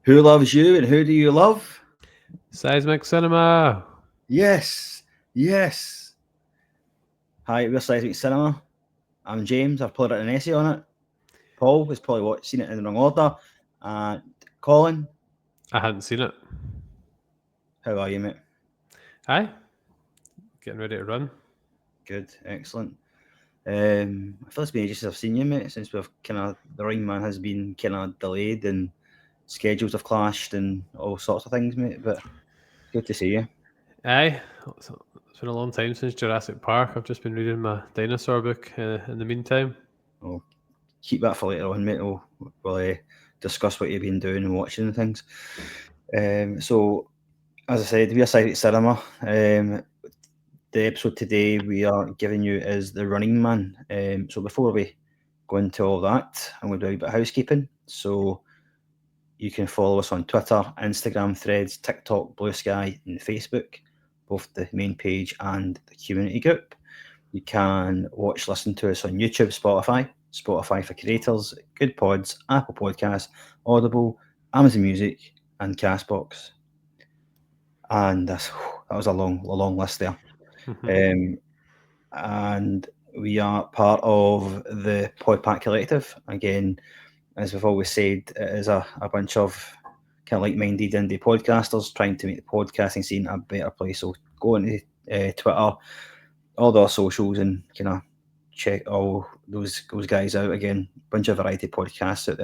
Who loves you and who do you love? Seismic Cinema. Yes, yes. Hi, we're Seismic Cinema. I'm James. I've probably written an essay on it. Paul has probably seen it in the wrong order. And Colin, I hadn't seen it. how are you, mate? Hi. Getting ready to run. Good, excellent. I feel it's been ages since I've seen you, mate, since the Running Man has been kind of delayed and schedules have clashed and all sorts of things, mate. But good to see you. Aye. It's been a long time since Jurassic Park. I've just been reading my dinosaur book in the meantime. I'll keep that for later on, mate. We'll discuss what you've been doing and watching and things. So, as I said, we are Seismic Cinema. The episode today we are giving you is The Running Man. So before we go into all that, I'm going to do a bit of housekeeping. So you can follow us on Twitter, Instagram, Threads, TikTok, Blue Sky, and Facebook, both the main page and the community group. You can listen to us on YouTube, Spotify for creators, Good Pods, Apple Podcasts, Audible, Amazon Music, and Castbox. And that was a long list there. And we are part of the Podpack Collective. Again, as we've always said, it is a bunch of kind of like-minded indie podcasters trying to make the podcasting scene a better place. So go into Twitter, all the socials, and kind of check all those guys out. Again, bunch of variety podcasts out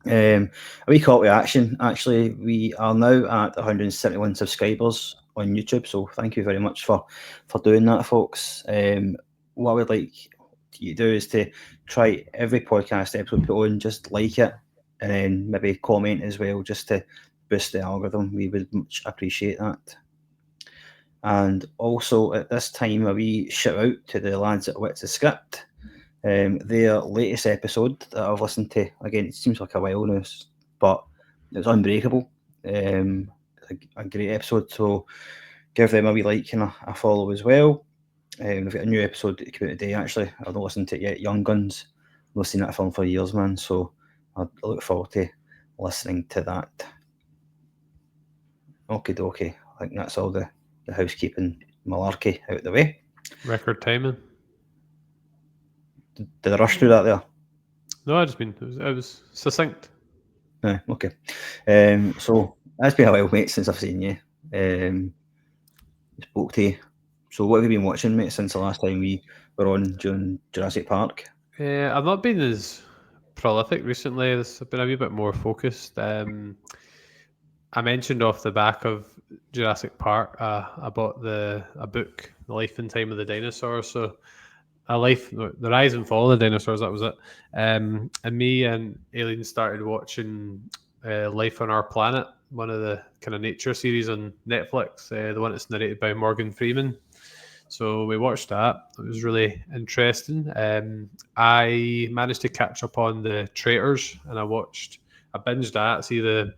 there. A wee call to action. Actually, we are now at 171 subscribers on YouTube, so thank you very much for doing that, folks. What I would like you to do is to try every podcast episode put on, just like it, and then maybe comment as well, just to boost the algorithm. We would much appreciate that. And also at this time, a wee shout out to the lads at Wits of Script. Their latest episode that I've listened to, again, it seems like a while now, but it's Unbreakable. A great episode, so give them a wee like and a follow as well. We've got a new episode that came out today, actually. I've not listened to it yet. Young Guns. I've not seen that film for years, man, so I look forward to listening to that. Okie dokie. I think that's all the housekeeping malarkey out the way. Record timing. Did I rush through that there? No, I just mean it was succinct. Okay. So it's been a while, mate, since I've seen you. Spoke to you. So what have you been watching, mate, since the last time we were on during Jurassic Park? I've not been as prolific recently. I've been a wee bit more focused. I mentioned off the back of Jurassic Park, I bought a book, The Life and Time of the Dinosaurs. So the rise and fall of the dinosaurs, that was it. And me and Aileen started watching Life on Our Planet, one of the kind of nature series on Netflix, the one that's narrated by Morgan Freeman. So we watched that. It was really interesting. I managed to catch up on The Traitors, and I binged that, see the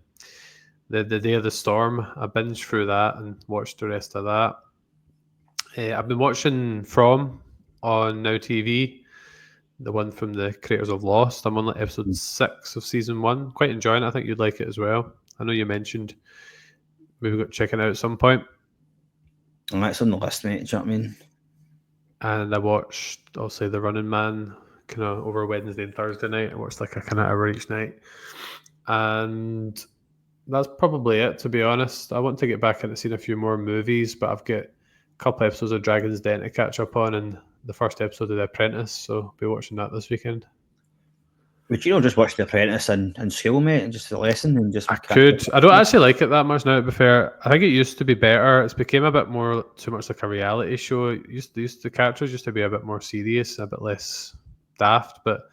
Day of the Storm. I binged through that and watched the rest of that. I've been watching From on Now TV, the one from the creators of Lost. I'm on episode 6 of season 1. Quite enjoying it. I think you'd like it as well. I know you mentioned we've got to check it out at some point. And that's on the list, mate. Do you know what I mean? And I watched, I'll say, The Running Man kind of over Wednesday and Thursday night. I watched like a kind of hour each night. And that's probably it, to be honest. I want to get back into seeing a few more movies, but I've got a couple episodes of Dragon's Den to catch up on and the first episode of The Apprentice, so I'll be watching that this weekend. Would you just watch The Apprentice in school, mate, and just the lesson and just... I could. I don't actually like it that much now, to be fair. I think it used to be better. It's became a bit more too much like a reality show. The characters used to be a bit more serious, a bit less daft, but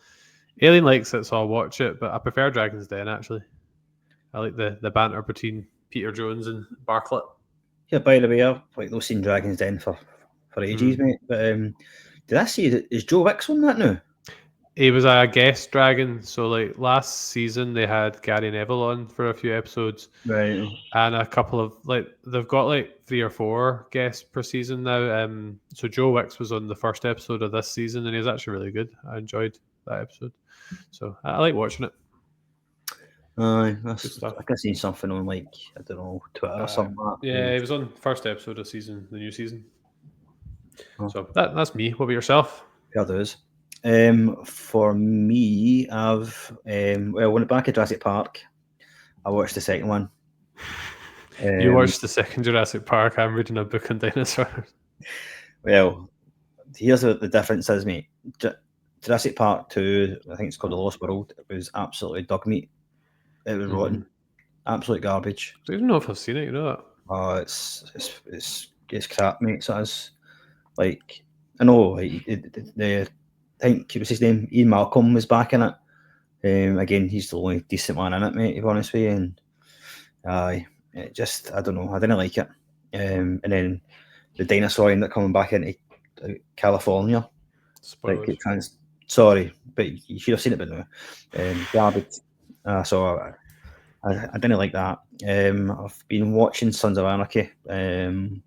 Alien likes it, so I'll watch it, but I prefer Dragon's Den, actually. I like the banter between Peter Jones and Bartlett. Yeah, by the way, I've not seen Dragon's Den for ages, mate. But did I see, is Joe Wicks on that now? He was a guest dragon, so like last season they had Gary Neville on for a few episodes, right? And a couple of they've got like 3 or 4 guests per season now. So Joe Wicks was on the first episode of this season, and he was actually really good. I enjoyed that episode, so I like watching it. Aye, Good I stuff. think I seen something on like I don't know Twitter or something like that. Yeah, it was on first episode of the new season. Oh. So that's me. What about yourself? Fair dues. For me, I've went back at Jurassic Park. I watched the second one. You watched the second Jurassic Park. I'm reading a book on dinosaurs. Well, here's the difference is, mate. Jurassic Park 2, I think it's called The Lost World. It was absolutely dog meat. It was rotten, absolute garbage. I don't know if I've seen it. You know that? Oh, it's crap, mate. So it's like I know I think what's his name, Ian Malcolm was back in it. Again, he's the only decent one in it, mate. To be honest with you, and it just I don't know. I didn't like it. And then the dinosaur ended up coming back into California. Spoilers. Like sorry, but you should have seen it by now. Garbage. So I didn't like that. I've been watching Sons of Anarchy. I've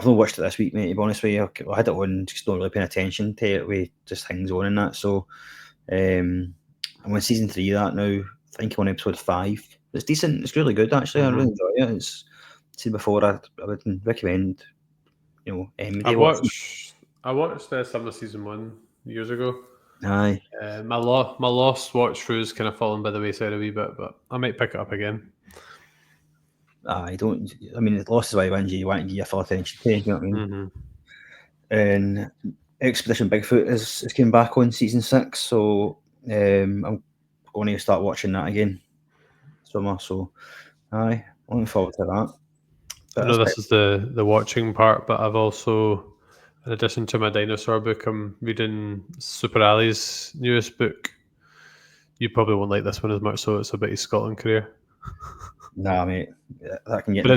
not watched it this week, mate. To be honest with you, I had it on, just not really paying attention to it. With just things on and that. So I'm on season 3 of that now. I think I'm on episode 5. It's decent. It's really good actually. I really enjoy it. It's seen before. I would recommend. I watched some of season 1 years ago. Aye. My lost watch through's kind of fallen by the wayside a wee bit, but I might pick it up again. I mean, it lost is why you want to give your full attention to. You know what I mean? And Expedition Bigfoot is came back on season 6, so I'm going to start watching that again. So, aye, looking forward to that. I know this is the watching part, but I've also, in addition to my dinosaur book, I'm reading Super Ali's newest book. You probably won't like this one as much, so it's about his Scotland career. Nah, mate, that can get. But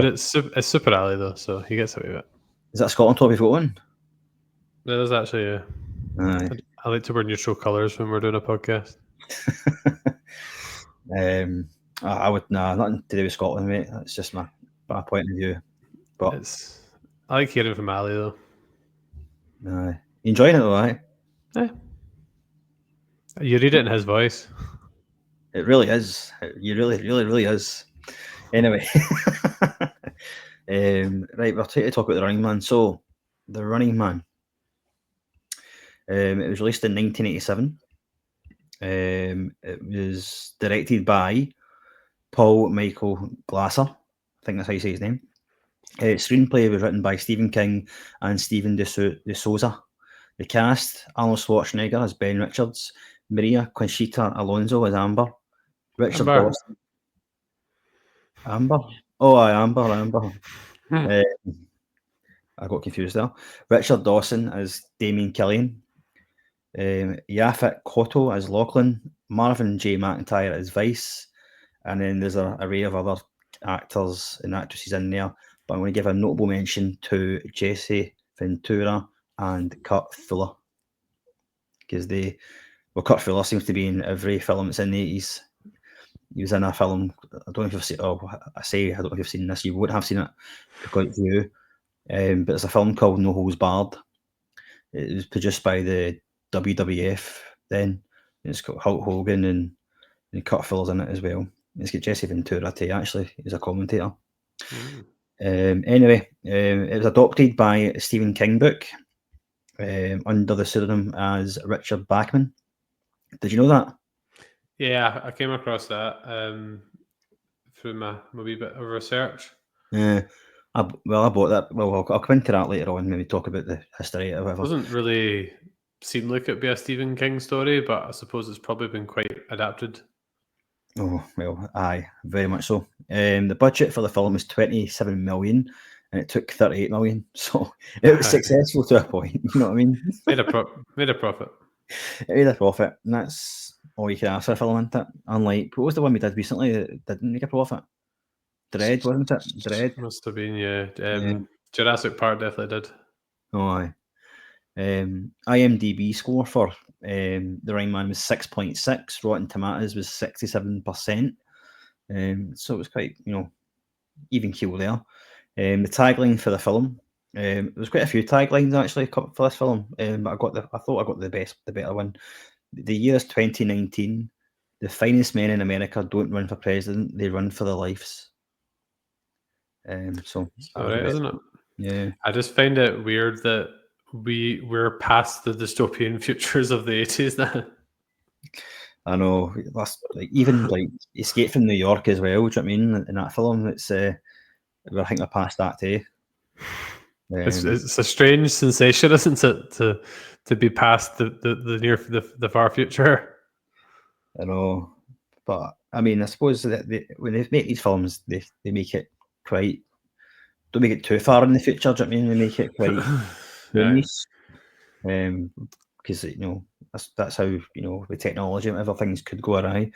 it's Super Ali though, so he gets away with it. Is that Scotland top you've got one? It is actually. Yeah. Aye. I like to wear neutral colours when we're doing a podcast. I would nothing to do with Scotland, mate. That's just my point of view. But I like hearing from Ali though. You enjoying it though, right? Yeah. You read it in his voice. It really is. You really is. Anyway, right, we're trying to talk about The Running Man. So, The Running Man. It was released in 1987. It was directed by Paul Michael Glasser. I think that's how you say his name. Screenplay was written by Stephen King and Stephen de Souza. The cast: Arnold Schwarzenegger as Ben Richards, Maria Conchita Alonso as Amber, Richard Dawson. Amber? Oh, Amber. I got confused there. Richard Dawson as Damien Killian, Yaphet Kotto as Lachlan, Marvin J. McIntyre as Vice, and then there's an array of other actors and actresses in there. But I'm going to give a notable mention to Jesse Ventura and Kurt Fuller, because Kurt Fuller seems to be in every film that's in the 80s. He was in a film. I don't know if you've seen. I don't know if you've seen this. You would have seen it because it's you. But it's a film called No Holds Barred. It was produced by the WWF then. It's got Hulk Hogan and Kurt Fuller's in it as well. It's got Jesse Ventura too, actually. He's a commentator. Anyway, it was adopted by a Stephen King book under the pseudonym as Richard Bachman. Did you know that? Yeah, I came across that through my wee bit of research. Yeah. I bought that. Well, I'll come into that later on. Maybe talk about the history or whatever. It doesn't really seem like it'd be a Stephen King story, but I suppose it's probably been quite adapted. Oh, well, aye, very much so. The budget for the film was 27 million and it took 38 million. So it was successful to a point. You know what I mean? Made a profit. It made a profit. And that's all you can ask for a film, isn't it? Unlike, what was the one we did recently that didn't make a profit? Dread, wasn't it? Dread. Must have been, yeah. Jurassic Park definitely did. Oh, aye. IMDb score for The Running Man was 6.6. Rotten Tomatoes was 67%. So it was quite, even keel there. The tagline for the film, there was quite a few taglines actually for this film, but I thought I got the better one. The year is 2019. the finest men in America don't run for president; they run for their lives. So all right, isn't it? Yeah, I just find it weird that we're past the dystopian futures of the 80s now. I know. That's like even like Escape from New York as well. Do you know what I mean? In that film, it's I think we're past that too. It's a strange sensation, isn't it, to be past the far future. I know, but I mean, I suppose that when they make these films, they make it quite. Don't make it too far in the future. Do you know what I mean? They make it quite nice. Because that's how with technology and whatever, things could go awry.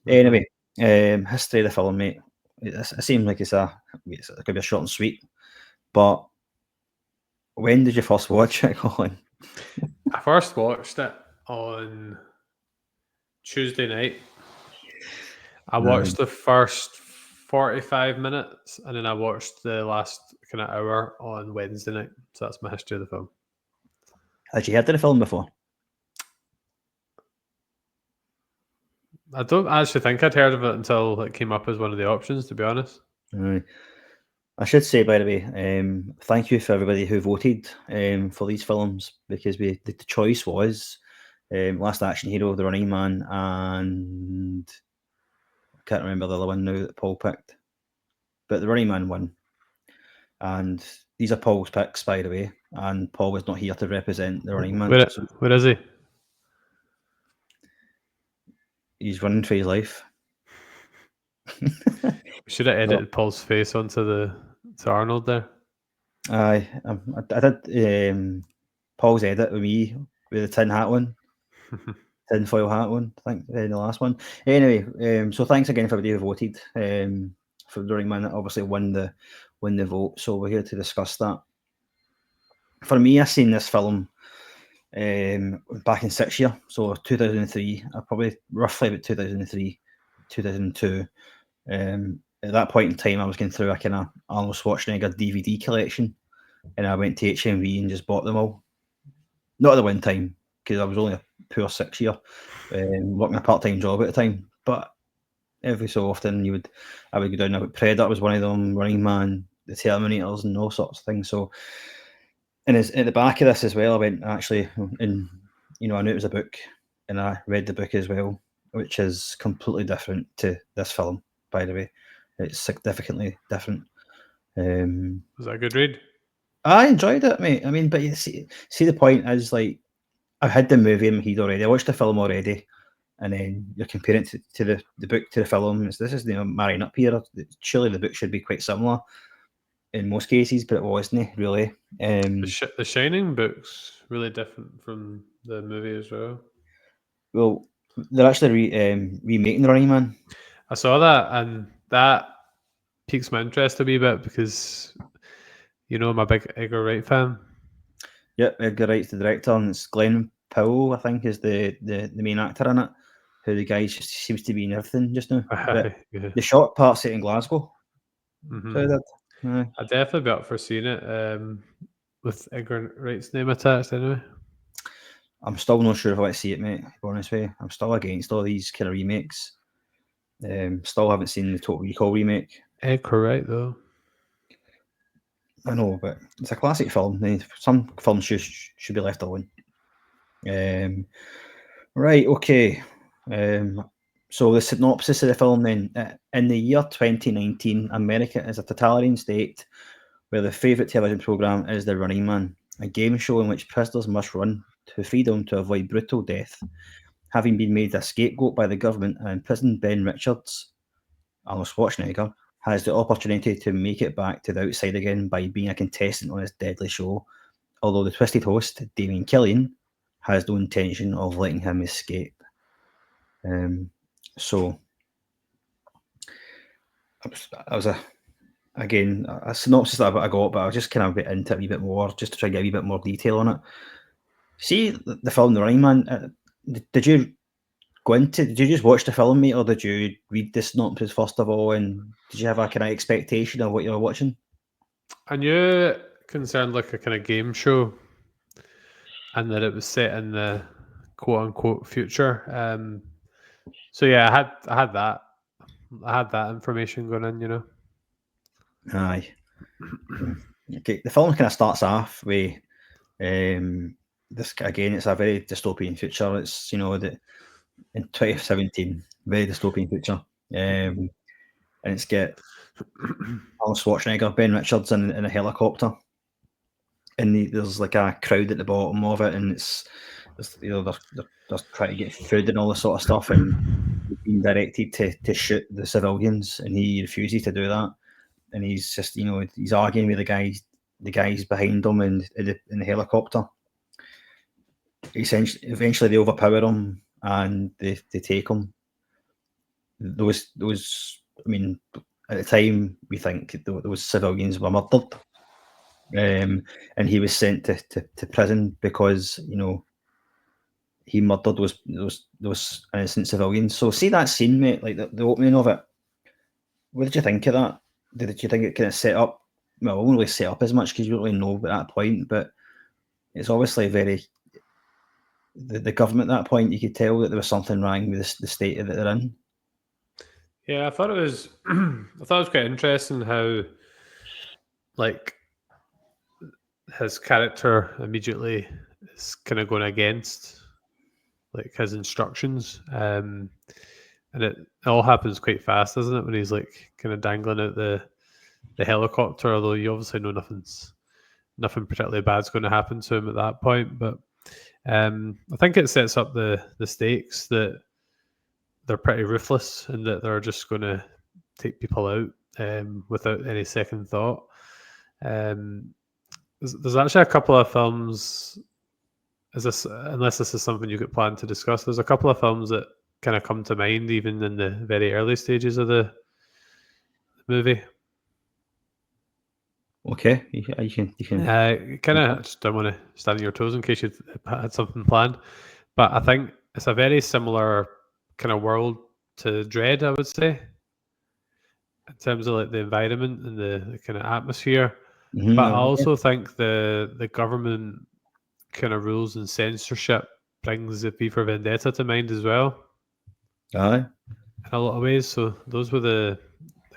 Anyway, history of the film, mate. It seems like it's could be a short and sweet. But when did you first watch it, Colin? I first watched it on Tuesday night. I watched the first 45 minutes, and then I watched the last kind of hour on Wednesday night. So that's my history of the film. Had you heard of the film before? I don't actually think I'd heard of it until it came up as one of the options, to be honest. I should say, by the way, thank you for everybody who voted for these films, because the choice was Last Action Hero, The Running Man, and I can't remember the other one now that Paul picked, but The Running Man won. And these are Paul's picks, by the way, and Paul was not here to represent The Running Man. Where is he? He's running for his life. We should have edited Paul's face onto Arnold there. I did Paul's edit with me with the tin hat one. Tinfoil hat one, I think, the last one. Anyway, so thanks again for everybody who voted for The Running Man. That obviously won the vote, so we're here to discuss that. For me, I seen this film back in 6th year, so 2003, probably roughly about 2003, 2002. At that point in time, I was going through a kind of Arnold Schwarzenegger DVD collection, and I went to HMV and just bought them all. Not at the one time, because I was only a poor 6th year, working a part-time job at the time. But every so often, I would go down. Predator was one of them, Running Man, the Terminators, and all sorts of things. So, and at the back of this as well, I went actually, and I knew it was a book, and I read the book as well, which is completely different to this film. By the way, it's significantly different. Was that a good read? I enjoyed it, mate. I mean, but you see the point is, like, I've had the movie in my head already. I watched the film already, and then you're comparing it to the book to the film. This is marrying up here. Surely the book should be quite similar in most cases, but it wasn't really. The Shining book's really different from the movie as well. Well, they're actually remaking The Running Man. I saw that, and that piques my interest a wee bit because I'm a big Edgar Wright fan. Yep, Edgar Wright's the director, and it's Glenn Powell, I think, is the main actor in it. Who the guy just seems to be in everything just now. But the short part set in Glasgow. Mm-hmm. So I'd definitely be up for seeing it with Edgar Wright's name attached anyway. I'm still not sure if I want to see it, mate, to be honest with you. I'm still against all these kind of remakes. Still haven't seen the Total Recall remake. Edgar Wright, though. I know, but it's a classic film. Some films should be left alone. Right, okay. So the synopsis of the film then. In the year 2019, America is a totalitarian state where the favourite television programme is The Running Man, a game show in which prisoners must run to freedom to avoid brutal death. Having been made a scapegoat by the government and imprisoned, Ben Richards, Arnold Schwarzenegger, has the opportunity to make it back to the outside again by being a contestant on his deadly show, although the twisted host, Damien Killian, has no intention of letting him escape. So, that was a synopsis that I got, but I'll just kind of get into it a wee bit more, just to try and get a wee bit more detail on it. See the film The Running Man, did you just watch the film, mate, or did you read the synopsis first of all, and did you have a kind of expectation of what you were watching? I knew it concerned like a kind of game show, and that it was set in the quote-unquote future. So yeah, I had that information going in, you know. Aye. Okay, the film kind of starts off with this again. It's a very dystopian future. It's that in 2017, very dystopian future, and it's got Arnold Schwarzenegger, Ben Richards in a helicopter, and there's like a crowd at the bottom of it, and it's they're trying to get food and all this sort of stuff, and he's being directed to shoot the civilians, and he refuses to do that, and he's just he's arguing with the guys behind him in the helicopter. Eventually they overpower him and they take him. Those I mean, at the time we think those civilians were murdered, and he was sent to prison because he murdered those innocent civilians. So see that scene, mate, like the opening of it. What did you think of that? Did you think it kind of set up? Well, it won't really set up as much because you don't really know at that point, but it's obviously very the government at that point. You could tell that there was something wrong with the state that they're in. Yeah, I thought it was quite interesting how, like, his character immediately is kind of going against like his instructions, and it all happens quite fast, doesn't it? When he's like kind of dangling out the helicopter, although you obviously know nothing particularly bad's going to happen to him at that point. But I think it sets up the stakes that they're pretty ruthless and that they're just going to take people out without any second thought. There's actually a couple of films. Unless this is something you could plan to discuss, there's a couple of films that kind of come to mind even in the very early stages of the movie. Okay, you can. Kind of just don't want to stand on your toes in case you had something planned, but I think it's a very similar kind of world to Dread, I would say, in terms of like the environment and the kind of atmosphere. Mm-hmm, but I also think the government kind of rules and censorship brings the V for Vendetta to mind as well. Aye. In a lot of ways. So those were the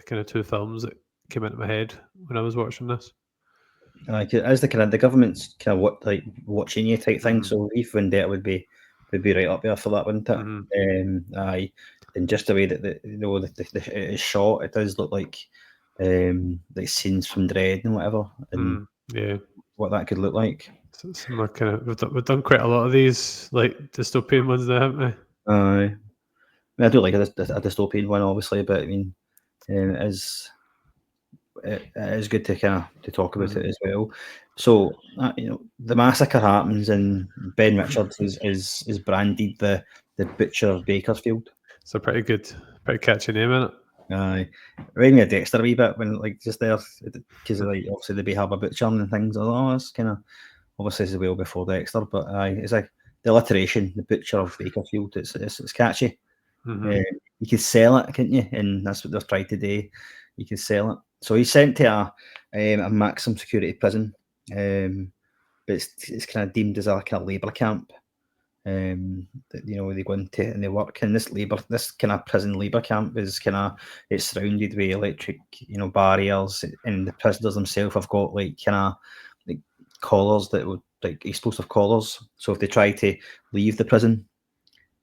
kind of two films that came into my head when I was watching this. As the government's kind of watching you type thing, so V for Vendetta would be right up there for that, wouldn't it? Aye, and just the way that it is shot, it does look like scenes from Dread and whatever, and yeah, what that could look like. Similar kind of, we've done quite a lot of these like dystopian ones now, haven't we? Aye. I do like a dystopian one, obviously, but I mean, it is good to kind of to talk about it as well. So the massacre happens, and Ben Richards is branded the Butcher of Bakersfield. It's a pretty catchy name, isn't it? Aye, reminded me of Dexter a wee bit when just there because like obviously they have a butcher and things. It's kind of obviously as well before Dexter, but it's like the alliteration, the Butcher of Bakersfield. It's catchy. You could sell it, couldn't you? And that's what they've tried to do. You could sell it. So he's sent to a maximum security prison, but it's kind of deemed as a kind of labour camp. That they go into and they work. And this kind of prison labour camp is it's surrounded with electric barriers, and the prisoners themselves have got like collars that would like explosive collars. So if they try to leave the prison,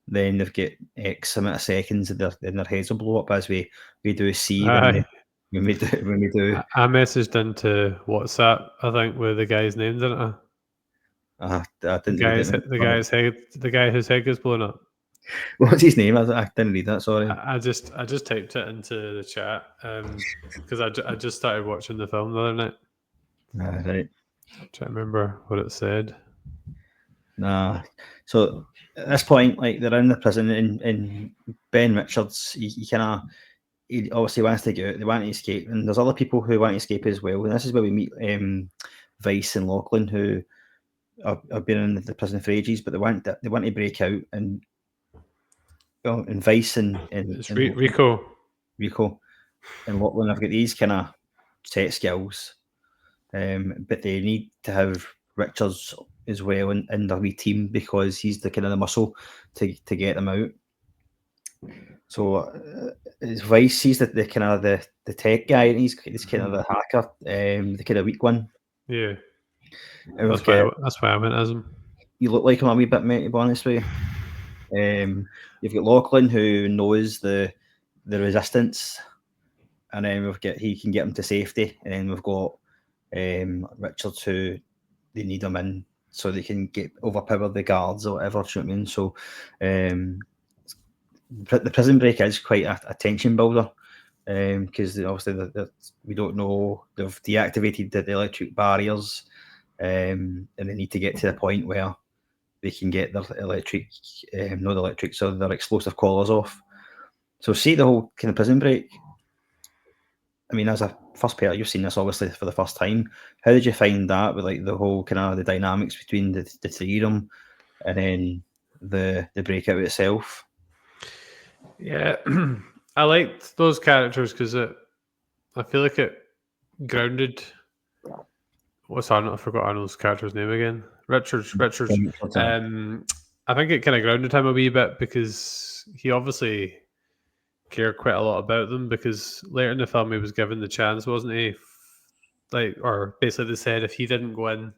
then they've got X amount of seconds and their heads will blow up, as we do see when we do. I messaged into WhatsApp, I think, with the guy's name, didn't I? I didn't read it. The guy whose head gets blown up. What's his name? I didn't read that. Sorry. I just typed it into the chat because I just started watching the film the other night. Right. I'm trying to remember what it said. Nah. So at this point, like they're in the prison, and Ben Richards, he obviously wants to get out. They want to escape, and there's other people who want to escape as well. And this is where we meet Vice and Lachlan, who have been in the prison for ages, but they want to break out. And Vice and Rico and Lachlan have got these kind of set skills, but they need to have Richards as well in their wee team because he's the kind of the muscle to get them out. So his Vice sees that the kind of the tech guy, and he's kind of the hacker, the kind of weak one. Yeah, And that's why I went as him. You look like him a wee bit, mate, to be honest with you. You've got Lachlan, who knows the resistance, and then he can get him to safety, and then we've got Richard, who they need him in so they can overpower the guards or whatever. You know what I mean? So the prison break is quite a tension builder, because obviously we don't know, they've deactivated the electric barriers, and they need to get to the point where they can get their their explosive collars off. So see the whole kind of prison break. I mean, as a first player, you've seen this obviously for the first time. How did you find that with like the whole kind of the dynamics between the three of them, and then the breakout itself? Yeah, I liked those characters because I feel like it grounded. What's Arnold? I forgot Arnold's character's name again. Richards. I think it kind of grounded him a wee bit because he obviously cared quite a lot about them, because later in the film he was given the chance, wasn't he? Like, or basically they said if he didn't go in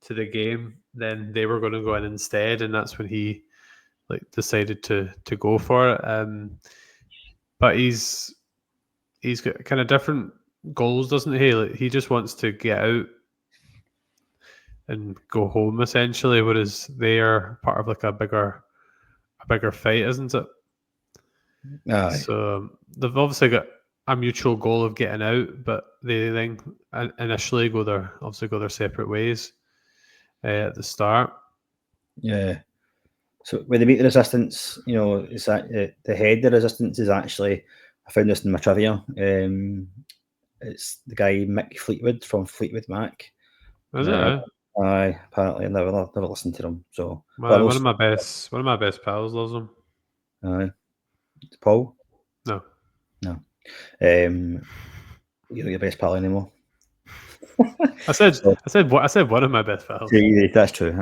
to the game, then they were going to go in instead, and that's when he like decided to go for it. But he's got kind of different goals, doesn't he? Like, he just wants to get out and go home essentially, whereas they are part of like a bigger fight, isn't it? Aye. So they've obviously got a mutual goal of getting out, but they then initially go their separate ways at the start. Yeah. So when they meet the resistance, it's that the head of the resistance is actually, I found this in my trivia. It's the guy Mick Fleetwood from Fleetwood Mac. Is it? Aye, apparently I never listened to them. So one of my best pals loves them. Aye, Paul. No. You're not your best pal anymore. I said one of my best pals. That's true.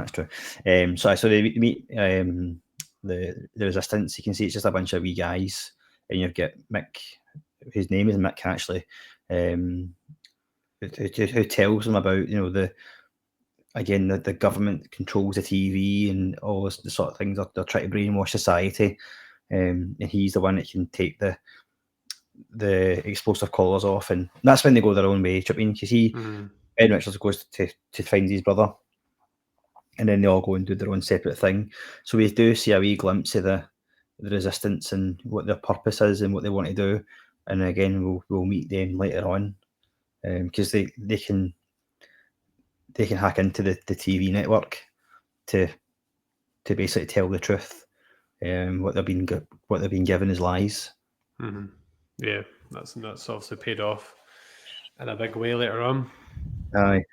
So they meet the resistance. You can see it's just a bunch of wee guys, and you've got Mick. His name is Mick actually. Who tells them about the government controls the TV and all this, the sort of things they're trying to brainwash society, and he's the one that can take the explosive collars off, and that's when they go their own way. Because Ben Richards goes to find his brother, and then they all go and do their own separate thing. So we do see a wee glimpse of the resistance and what their purpose is and what they want to do. And again, we'll meet them later on, because they can hack into the TV network to basically tell the truth, what they've been given as lies. Mm-hmm. Yeah, that's obviously paid off in a big way later on. Aye.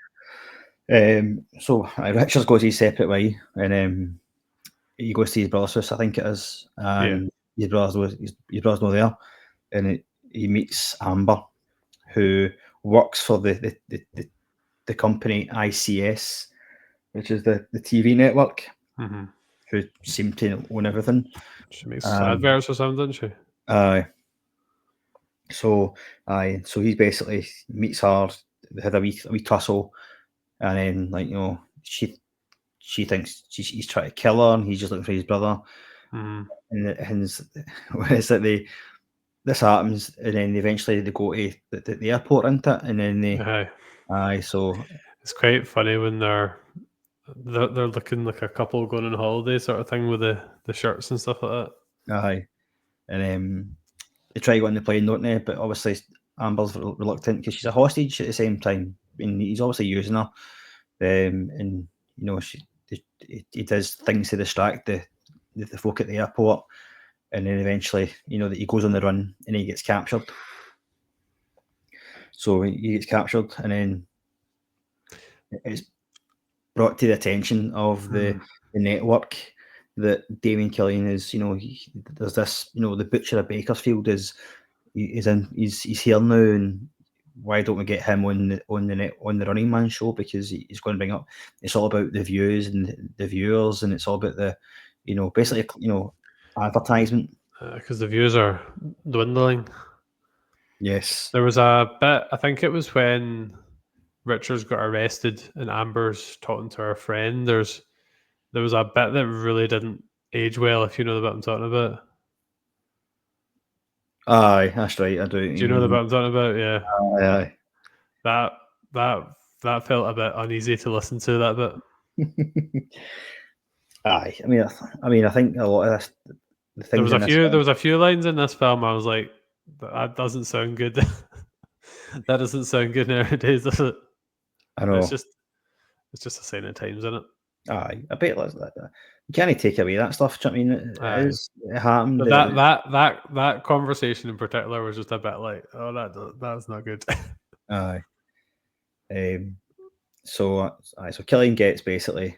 So Richards goes his separate way, and he goes to his brother's house, I think it is, and his brother's not there, and he meets Amber, who works for the company ICS, which is the TV network, who seem to own everything. She makes adverts or something, doesn't she? Aye. So he basically meets her. They had a wee tussle, and then she thinks he's trying to kill her, and he's just looking for his brother. And is that this happens, and then eventually they go to the airport, isn't it? And then so it's quite funny when they're looking like a couple going on holiday sort of thing with the shirts and stuff like that. Aye, and they try to go on the plane, don't they? But obviously Amber's reluctant because she's a hostage at the same time, and he's obviously using her. And he does things to distract the folk at the airport, and then eventually, that he goes on the run and he gets captured. So he gets captured, and then it's brought to the attention of the network that Damien Killian is. There's this. The butcher of Bakersfield is he's here now, and why don't we get him on the Running Man show, because he's going to bring up, it's all about the views and the viewers, and it's all about the basically advertisement. because the views are dwindling. Yes. There was a bit, I think it was when Richards got arrested and Amber's talking to her friend. There was a bit that really didn't age well, if you know the bit I'm talking about. Aye, that's right. I do. Do you know the bit I'm talking about? Yeah. Aye, That that felt a bit uneasy to listen to, that bit. aye. I mean, I think a lot of this, the There things was in a this few film, lines in this film I was like, that doesn't sound good. That doesn't sound good nowadays, does it? I But it's know. just a sign of times, isn't it? Aye, I bet you can't take away that stuff. Do you know what I mean? Aye. It happened. But that conversation in particular was just a bit like, oh, that's not good. Aye. So Killian gets basically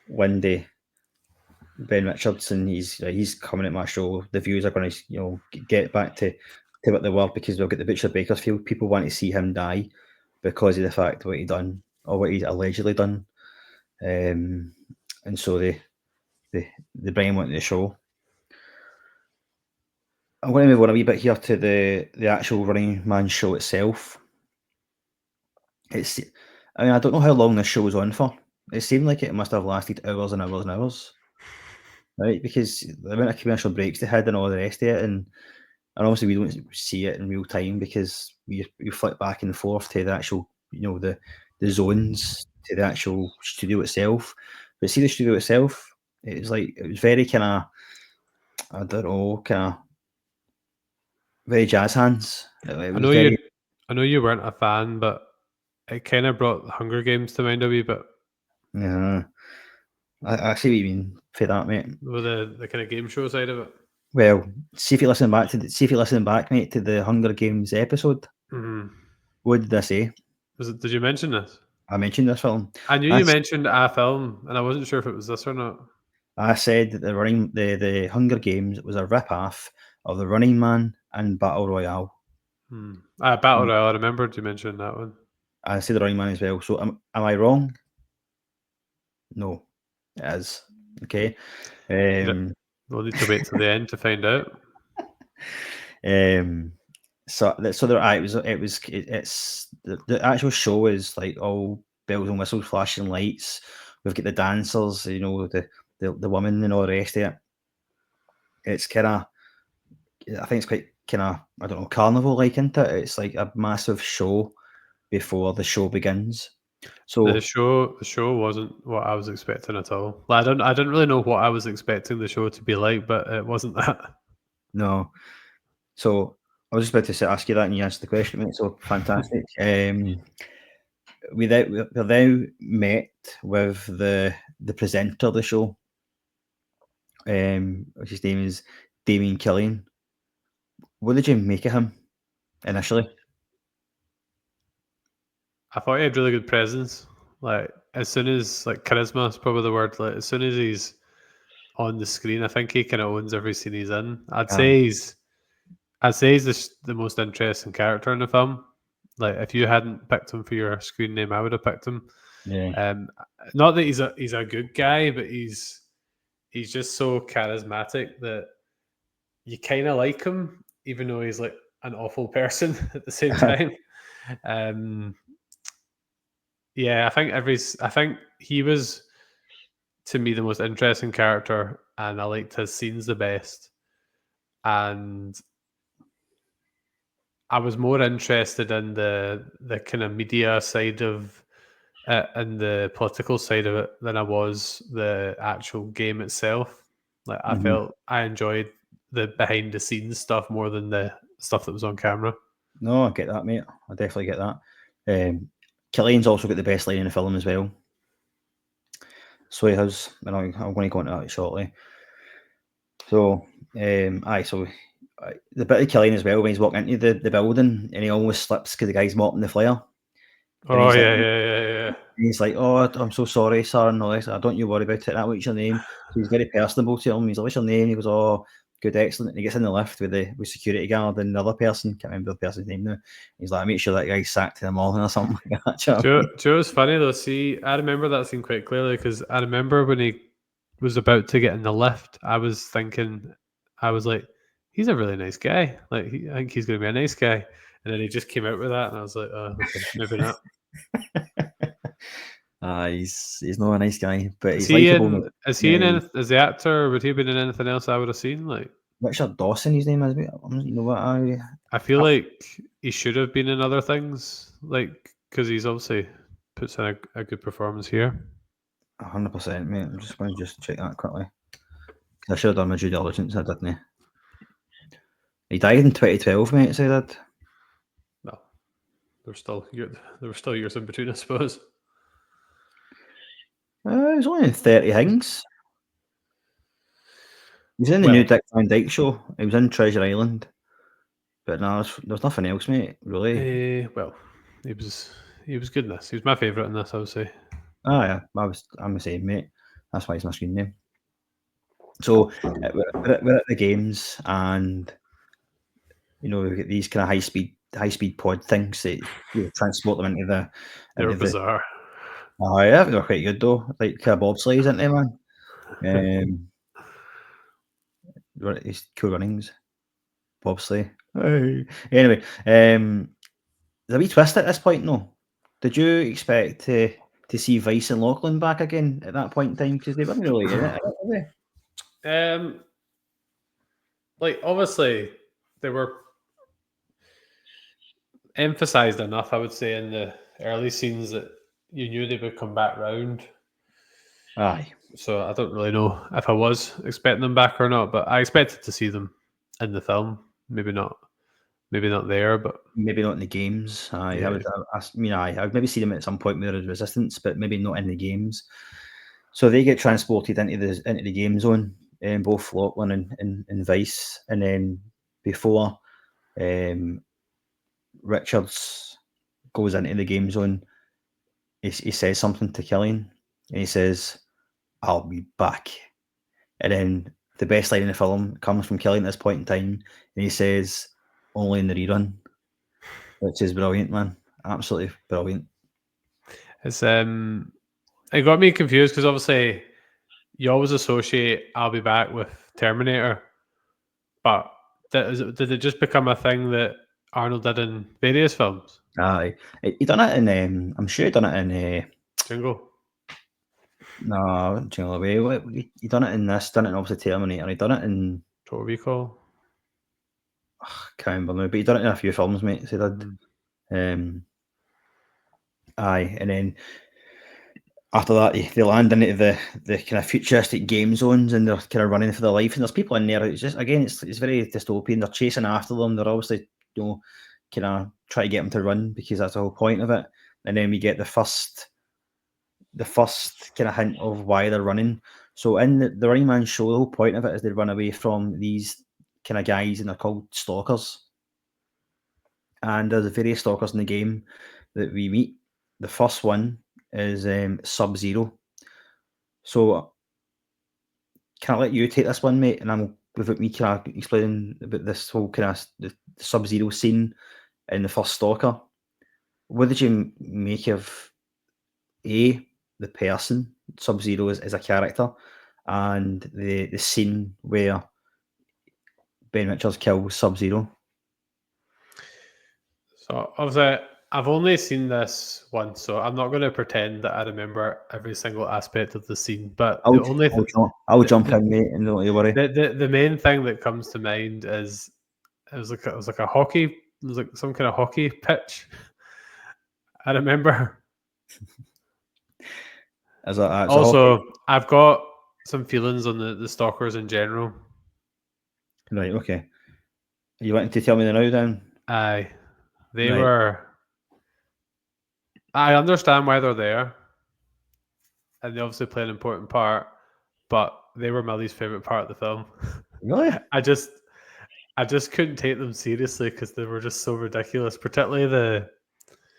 Wendy, Ben Richardson. He's coming at my show. The views are going to get back to what they were, because we've got the Butcher Bakersfield. People want to see him die because of the fact of what he done, or what he's allegedly done. And so they bring him onto the show. I'm going to move on a wee bit here to the actual Running Man show itself. I mean, I don't know how long this show was on for. It seemed like it must have lasted hours and hours and hours, right? Because the amount of commercial breaks they had and all the rest of it, and obviously we don't see it in real time because we flip back and forth to the actual, the zones, to the actual studio itself. But see, the studio itself, it was very kind of, I don't know, kind of very jazz hands. It was I know you weren't a fan, but it kind of brought the Hunger Games to mind a wee bit. Yeah, I see what you mean for that, mate. With the kind of game show side of it. Well, see if you listen back, mate, to the Hunger Games episode. Mm-hmm. What did I say? Did you mention this? I mentioned this film. I knew you mentioned a film, and I wasn't sure if it was this or not. I said that the Hunger Games was a rip-off of the Running Man and Battle Royale. Battle Royale, I remembered you mentioned that one. I said the Running Man as well. So am I wrong? No, it is. Okay. We'll need to wait till the end to find out. It's the actual show is like all bells and whistles, flashing lights. We've got the dancers, the women and all the rest of it. It's kind of, I think it's quite kind of, I don't know, carnival-like, isn't it? It's like a massive show before the show begins. So the show wasn't what I was expecting at all. I didn't really know what I was expecting the show to be like, but it wasn't that. No. So I was just about to ask you that, and you answered the question, mate. So fantastic. We're now met with the presenter of the show, which his name is James and Colin. What did you make of him initially? I thought he had really good presence. Like, as soon as, charisma is probably the word. Like, as soon as he's on the screen, I think he kind of owns every scene he's in. I'd say he's the most interesting character in the film. Like, if you hadn't picked him for your screen name, I would have picked him. Yeah. Not that he's a good guy, but he's just so charismatic that you kind of like him, even though he's like an awful person at the same time. Yeah, I think he was, to me, the most interesting character, and I liked his scenes the best. And I was more interested in the kind of media side of it and the political side of it than I was the actual game itself. Like, I felt I enjoyed the behind the scenes stuff more than the stuff that was on camera. No, I get that, mate. I definitely get that. Killian's also got the best line in the film as well. So he has, and I'm going to go into that shortly. So, the bit of Killian as well, when he's walking into the building and he almost slips because the guy's mopping the flare. Oh, yeah. He's like, "Oh, I'm so sorry, sir," and all this. Don't you worry about it. What's your name? So he's very personable to him. He's like, "What's your name?" He goes, "Oh, good, excellent." And he gets in the lift with security guard and another person. Can't remember the person's name now. He's like, "Make sure that guy's sacked in the morning or something like that." Do you know what's funny though? See, I remember that scene quite clearly because I remember when he was about to get in the lift, I was like, he's a really nice guy. Like, I think he's going to be a nice guy. And then he just came out with that, and I was like, oh, okay, maybe not. He's not a nice guy, but Is he's he likable. in? Is he in anything? As the actor, would he have been in anything else I would have seen? Like Richard Dawson, his name is. You know what? I feel like he should have been in other things, like because he's obviously puts in a good performance here. 100%, mate. I'm just going to check that quickly. I should have done my due diligence. I didn't. He died in 2012, mate. So he did. Well, there were still years in between, I suppose. He was only in 30 things. He was in the new Dick Van Dyke show. He was in Treasure Island. But no, there's nothing else, mate. Really. Well, he was good in this. He was my favourite in this, I would say. Oh yeah, I'm the same, mate. That's why he's my screen name. So we're at the games, and you know we get these kind of high speed pod things that transport them into the. They were bizarre. Oh yeah, they were quite good though. Like kind of bobsleighs, aren't they, man? These cool runnings, bobsleigh. Anyway, there's a wee twist at this point, no? Did you expect to see Vice and Lachlan back again at that point in time? Because they weren't really in it, were they? Like obviously they were emphasized enough, I would say, in the early scenes that you knew they would come back round. Aye. So I don't really know if I was expecting them back or not, but I expected to see them in the film. Maybe not there, but maybe not in the games. Aye, yeah. I'd maybe see them at some point with Resistance, but maybe not in the games. So they get transported into the game zone, both Lachlan and Vice, and then before Richards goes into the game zone, he says something to Killian, and he says, "I'll be back." And then the best line in the film comes from Killian at this point in time, and he says, "Only in the rerun," which is brilliant, man. Absolutely brilliant. It's it got me confused because obviously you always associate "I'll be back" with Terminator, but did it just become a thing that Arnold did in various films? Aye, he done it in. I'm sure he done it in. Jingle. No, Jingle Away. He done it in this. Done it in obviously Terminator. He done it in Total Recall. Can't remember now, but he done it in a few films, mate. So he did. Aye, and then after that, they land into the kind of futuristic game zones, and they're kind of running for their life. And there's people in there. It's just again, it's very dystopian. They're chasing after them. They're obviously kind of try to get them to run because that's the whole point of it. And then we get the first kind of hint of why they're running. So in the Running Man show, the whole point of it is they run away from these kind of guys, and they're called Stalkers. And there's various Stalkers in the game that we meet. The first one is Sub-Zero. So can I let you take this one, mate? And I'm without me kind of explaining about this whole kind of the Sub-Zero scene in the first Stalker. What did you make of the person Sub-Zero as a character, and the scene where Ben Richards kills Sub-Zero? So obviously, I've only seen this once, so I'm not going to pretend that I remember every single aspect of the scene. But I'll jump in, mate, and don't you worry. The main thing that comes to mind is it was like a hockey. It was like some kind of hockey pitch. I remember. Also, I've got some feelings on the Stalkers in general. Right. Okay. Are you wanting to tell me now, then? Aye. They were. I understand why they're there, and they obviously play an important part, but they were my least favorite part of the film. Really? I just couldn't take them seriously because they were just so ridiculous. Particularly the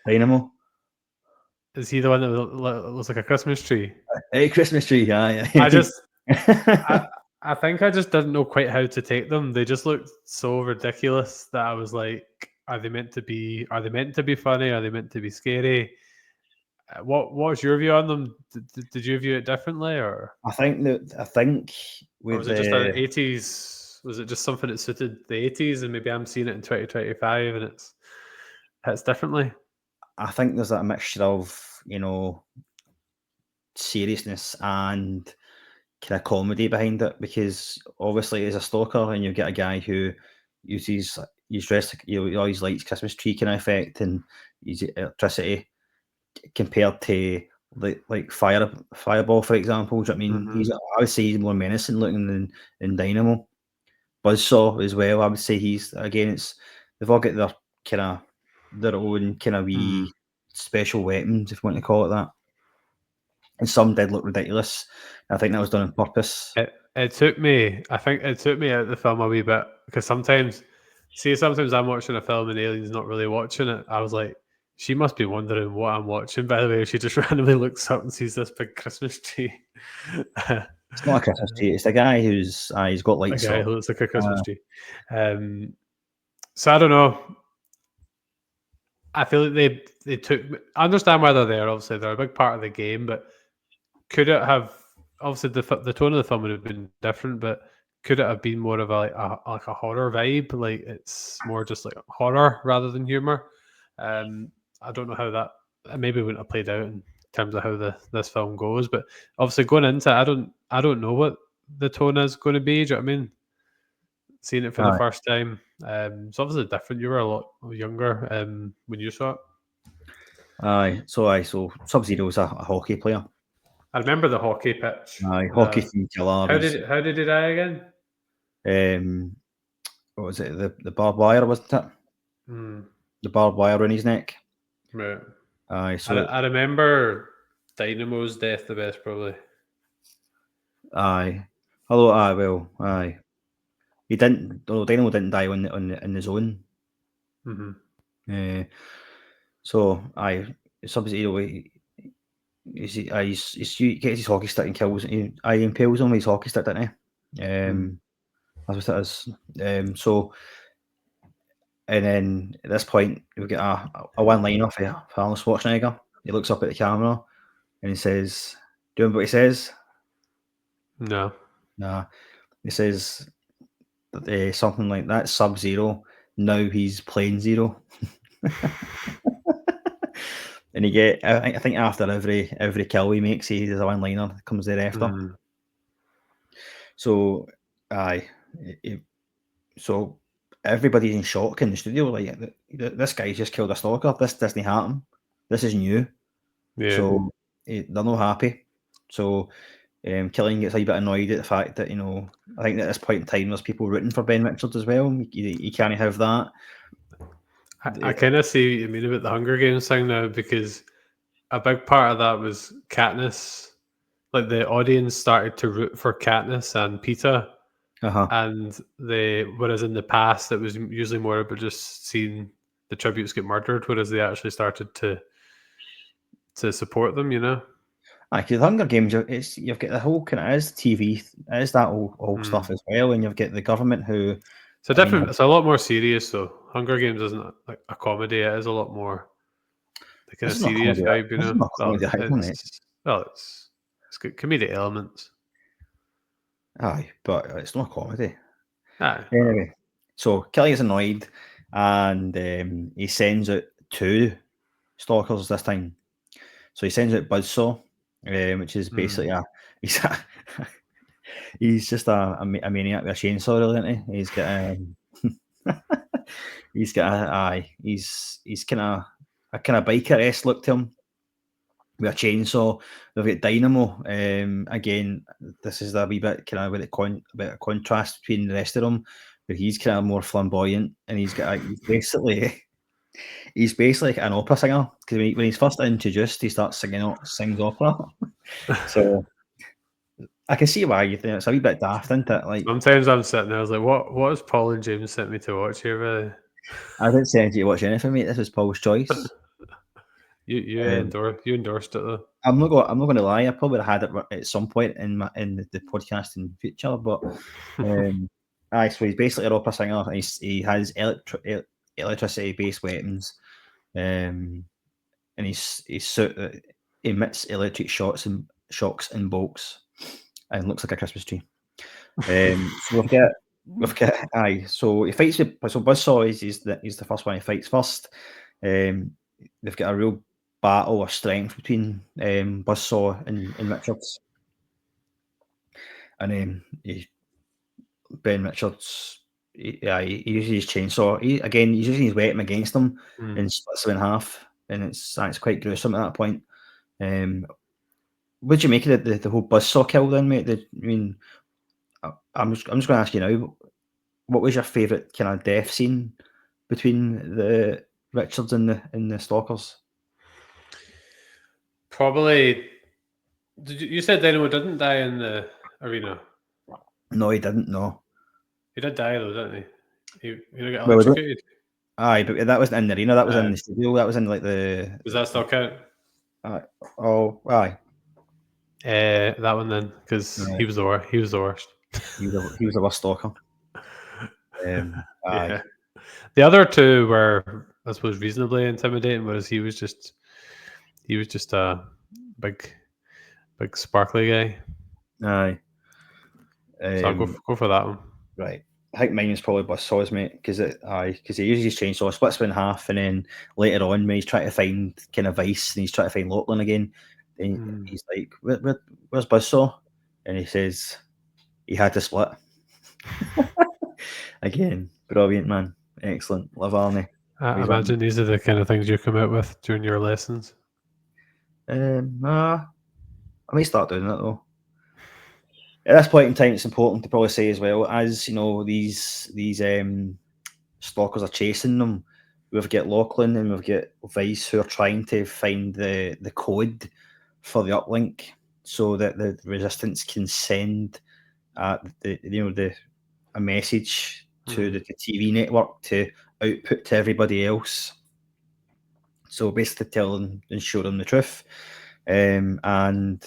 Dynamo. Is he the one that looks like a Christmas tree? A Christmas tree, yeah. I think I just didn't know quite how to take them. They just looked so ridiculous that I was like, are they meant to be funny? Are they meant to be scary? What's your view on them? Did you view it differently, or I think or was it just an 80s Was it just something that suited the 80s, and maybe I'm seeing it in 2025 and it's differently? I think there's a mixture of, seriousness and kind of comedy behind it, because obviously as a stalker and you get a guy who he's dressed, he always likes Christmas tree kind of effect and uses electricity compared to like Fireball, for example. Do you know what I mean? Mhm. I would say he's more menacing looking than Dynamo. Buzzsaw as well, I would say they've all got their own kind of Mm. wee special weapons, if you want to call it that. And some did look ridiculous. I think that was done on purpose. It took me. I think it took me out of the film a wee bit, because sometimes I'm watching a film and Alien's not really watching it. I was like, she must be wondering what I'm watching. By the way, she just randomly looks up and sees this big Christmas tree. It's not a Christmas tree. It's the guy he's got A lights guy on. who looks like a Christmas tree. So I don't know. I feel like they took. I understand why they're there. Obviously, they're a big part of the game, but could it have? Obviously, the tone of the film would have been different, but could it have been more of a horror vibe? Like it's more just like horror rather than humor. I don't know how that maybe wouldn't have played out in terms of how this film goes, but obviously going into it, I don't know what the tone is going to be. Do you know what I mean? Seeing it for the Aye, first time, it's obviously different. You were a lot younger when you saw it. aye. So Sub-Zero's a hockey player. I remember the hockey pitch. Aye, hockey team killer. How did he die again? What was it? The barbed wire, wasn't it? Hmm. The barbed wire on his neck. Right. Aye, so I remember Dynamo's death the best, probably. aye. Hello, aye, well, aye. He didn't. No, Dynamo didn't die in the zone. Mm-hmm. So aye, Sub-Zero. He gets his hockey stick and kills. He impales him with his hockey stick, didn't he? That's what it is. And then at this point, we get a one-liner for Arnold Schwarzenegger. He looks up at the camera and he says, "Do you remember what he says?" No. Nah. He says something like that. Sub-Zero. Now he's Plane Zero. And I think after every kill he makes, he does a one-liner that comes thereafter. Mm. So, aye. So everybody's in shock in the studio. Like, this guy's just killed a stalker. This doesn't happen. This is new. Yeah. So they're not happy. So Killian gets a bit annoyed at the fact that, I think at this point in time there's people rooting for Ben Richards as well. You can't have that. I kind of see what you mean about the Hunger Games thing now, because a big part of that was Katniss. Like the audience started to root for Katniss and Peeta. And whereas in the past it was usually more about just seeing the tributes get murdered, whereas they actually started to support them, Because the Hunger Games, you've got the whole kind of is TV, is that old stuff as well, and you've got the government who. It's a lot more serious though. Hunger Games isn't like a comedy; it is a lot more the kind of serious vibe, It's got comedic elements. Aye, but it's not a comedy. Aye. Anyway, so Kelly is annoyed, and he sends out 2 stalkers this time. So he sends out Buzzsaw, which is basically he's just a maniac with a chainsaw, really, isn't he? He's kind of a kind of biker-esque look to him with a chainsaw. We've got Dynamo. Again, this is a wee bit kind of with a bit of contrast between the rest of them, where he's kind of more flamboyant, and he's basically an opera singer, because when he's first introduced, he sings opera. So I can see why you think it's a wee bit daft, isn't it? Like, sometimes I'm sitting there, I was like, what has Paul and James sent me to watch here, really? I didn't send you to watch anything, mate. This was Paul's choice. You endorsed it though. I'm not going to lie. I probably would have had it at some point in the podcast in the future, but so he's basically an opera singer, and he has electricity-based weapons, and his suit emits electric shocks and bolts, and looks like a Christmas tree. So we've got So he fights with Buzzsaw. He's the first one he fights first. They've got a real battle of strength between Buzzsaw and Richards, and Ben Richards. He uses his chainsaw. He's using his weapon against him and splits him in half, and it's quite gruesome at that point. What do you make of the whole Buzzsaw kill then, mate? I'm just going to ask you now. What was your favourite kind of death scene between the Richards and the Stalkers? Probably. You said Dynamo didn't die in the arena? No, he didn't. No, he did die though, didn't he? He got Where was it? electrocuted. Aye, but that wasn't in the arena. That was in the studio. That was in like the. Does that still count? Aye. That one then, because he was the worst. He was the worst. He was the worst stalker. Yeah. The other two were, I suppose, reasonably intimidating, whereas he was just a big sparkly guy. Aye. So I'll go for that one. Right. I think mine is probably Buzzsaw's, mate, because he uses his chainsaw, splits him in half, and then later on, when he's trying to find kind of Vice and he's trying to find Lachlan again, then he's like, where's Buzzsaw? And he says he had to split. Again, brilliant, man. Excellent. Love Arnie. I imagine these are the kind of things you come out with during your lessons. I may start doing that though. At this point in time, it's important to probably say as well, as you know, these stalkers are chasing them. We've got Lachlan and we've got Vice who are trying to find the code for the uplink so that the resistance can send a message to the TV network to output to everybody else. So basically tell them and show them the truth. And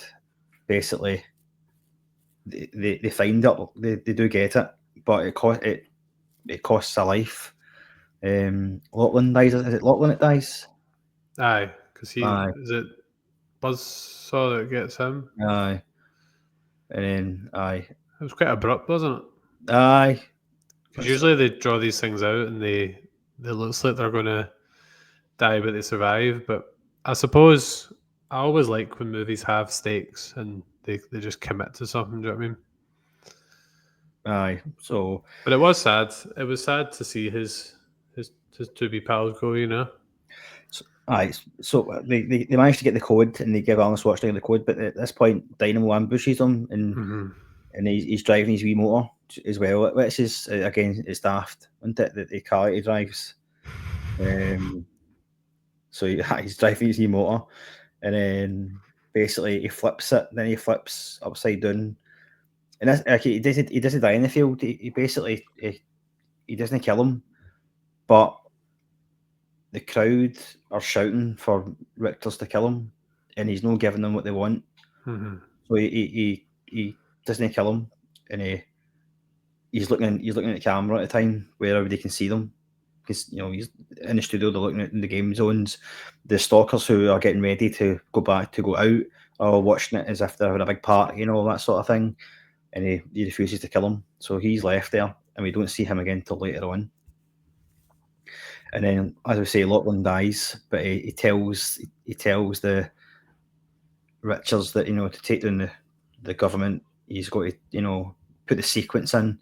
basically they find it, they do get it, but it costs a life. Lachlan dies. Is it Lachlan that dies? Aye, because is it Buzzsaw that gets him? Aye. And then it was quite abrupt, wasn't it? Aye. Because usually they draw these things out and they looks like they're going to die but they survive. But I suppose I always like when movies have stakes and they just commit to something. Do you know what I Aye. mean? So, but it was sad. It was sad to see his two pals go. You know. Aye. So they managed to get the code and they give Arnold Schwarzenegger the code, but at this point, Dynamo ambushes him and he's driving his wee motor as well, which is again it's daft, isn't it? The car he drives. So he's driving his wee motor, and then basically he flips it. Then he flips upside down, and that's, he doesn't die in the field. He basically he doesn't kill him, but the crowd are shouting for Richards to kill him, and he's not giving them what they want. So he doesn't kill him, and he's looking at the camera at the time where everybody can see them, because he's in the studio. They're looking at in the game zones. The stalkers who are getting ready to go out are watching it as if they're having a big party, that sort of thing. And he refuses to kill him, so he's left there, and we don't see him again till later on. And then, as we say, Lachlan dies, but he tells the Richards that to take down the government, he's got to put the sequence in,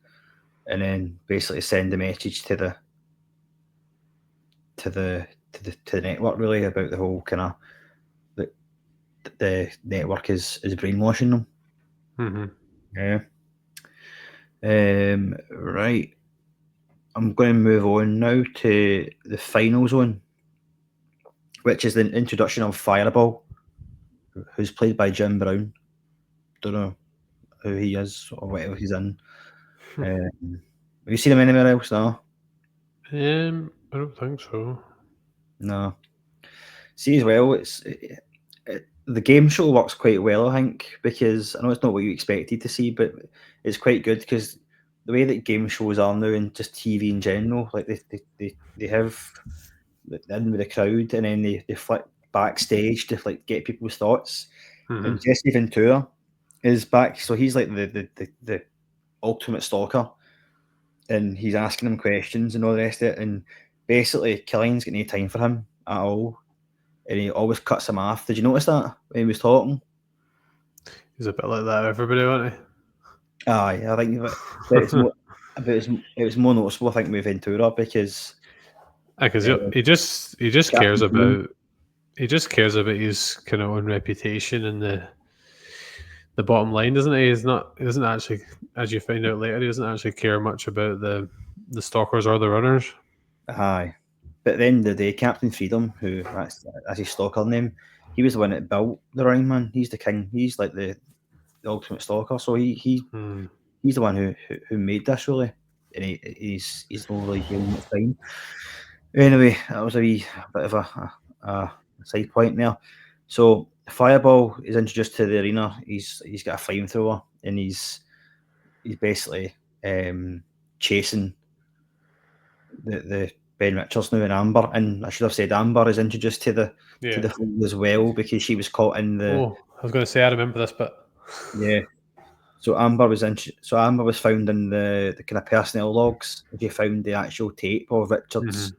and then basically send a message to the network, really, about the whole kind of the network is brainwashing them. Yeah. Right. I'm going to move on now to the final zone, which is the introduction of Fireball, who's played by Jim Brown. Don't know who he is or whatever he's in. Have you seen him anywhere else? No. I don't think so. No. See, as well, the game show works quite well, I think, because I know it's not what you expected to see, but it's quite good because the way that game shows are now and just TV in general, like they have in with the crowd and then they flip backstage to get people's thoughts. And Jesse Ventura is back, so he's like the ultimate stalker. and he's asking him questions and all the rest of it. And basically, Killian's got no time for him at all, and he always cuts him off. Did you notice that when he was talking? He's a bit like that, everybody, wasn't he? Aye, I think but it was more noticeable, I think, with Ventura because Because uh, he just cares Captain Cool. about his kind of own reputation and the bottom line, doesn't he? He doesn't actually, as you find out later, he doesn't actually care much about the stalkers or the runners. Aye. But at the end of the day, Captain Freedom, who that's his stalker name, he was the one that built the Running Man. He's the king. He's like the ultimate stalker. So he's the one who made this really, and he's not really feeling it's fine. Anyway, that was a wee bit of a side point there. So Fireball is introduced to the arena. He's got a flamethrower and he's basically chasing the Ben Richards now and Amber, and I should have said Amber is introduced to the fold as well because she was caught in the. Oh, I was going to say I remember this bit. Yeah. So Amber was found in the kind of personnel logs. She found the actual tape of Richards.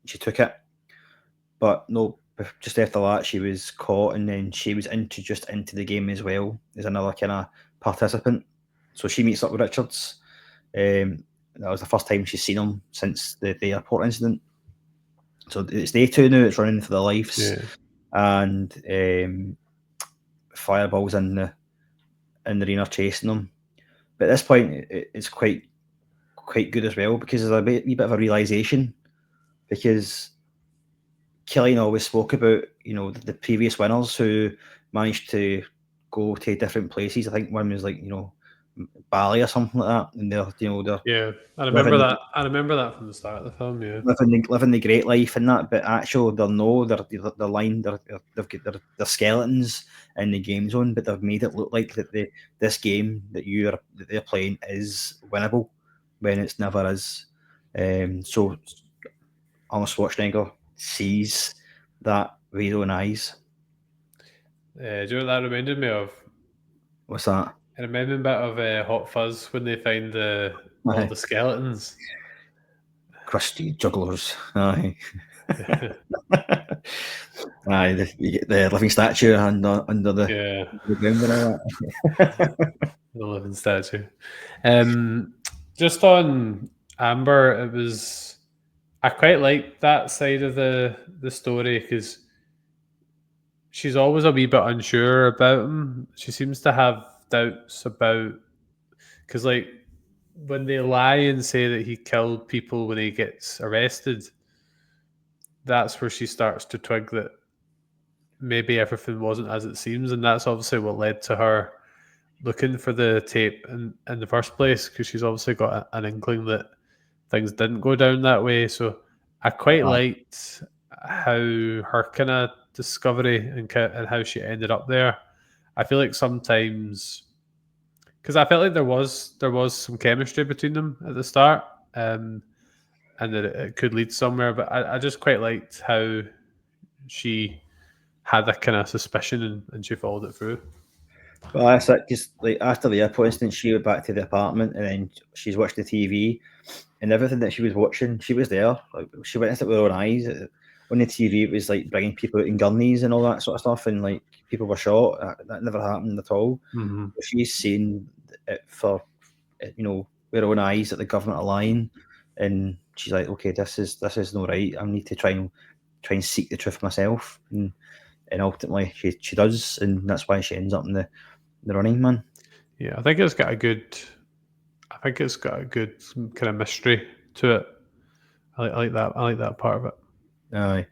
She took it, but no. Just after that, she was caught, and then she was introduced into the game as well as another kind of participant. So she meets up with Richards. That was the first time she's seen him since the airport incident. So it's day two now. It's running for their lives, and Fireball's in the arena chasing them. But at this point, it's quite good as well because there's a wee bit of a realization because Killian always spoke about the previous winners who managed to go to different places. I think one was like Bali or something like that, and they're I remember that. I remember that from the start of the film. Yeah, living the great life and that, but actually they're lying. They've got their skeletons in the game zone, but they've made it look like that this game that they're playing is winnable when it's never is. So Arnold Schwarzenegger sees that with his own eyes. do you know what that reminded me of? What's that? It reminded me a bit of Hot Fuzz when they find all the skeletons. Crusty jugglers. Aye. Aye, you get the living statue under the ground and all that. The living statue. Just on Amber, I quite liked that side of the story because she's always a wee bit unsure about him. She seems to have doubts about because like when they lie and say that he killed people when he gets arrested, that's where she starts to twig that maybe everything wasn't as it seems, and that's obviously what led to her looking for the tape in the first place because she's obviously got an inkling that things didn't go down that way. So I quite liked how her kind of discovery and how she ended up there. I feel like sometimes because I felt like there was some chemistry between them at the start, and that it could lead somewhere. But I just quite liked how she had that kind of suspicion and she followed it through. Well, that's it. Because like after the airport incident, she went back to the apartment and then she's watched the TV, and everything that she was watching, she was there. Like, she witnessed it with her own eyes. On the TV, it was like bringing people out in gurneys and all that sort of stuff, and like people were shot. That never happened at all. Mm-hmm. She's seen it for with her own eyes that the government are lying, and she's like, okay, this is not right. I need to try and seek the truth myself, and ultimately she does, and that's why she ends up in the Running Man. Yeah, I think it's got a good kind of mystery to it. I like that. I like that part of it. Aye.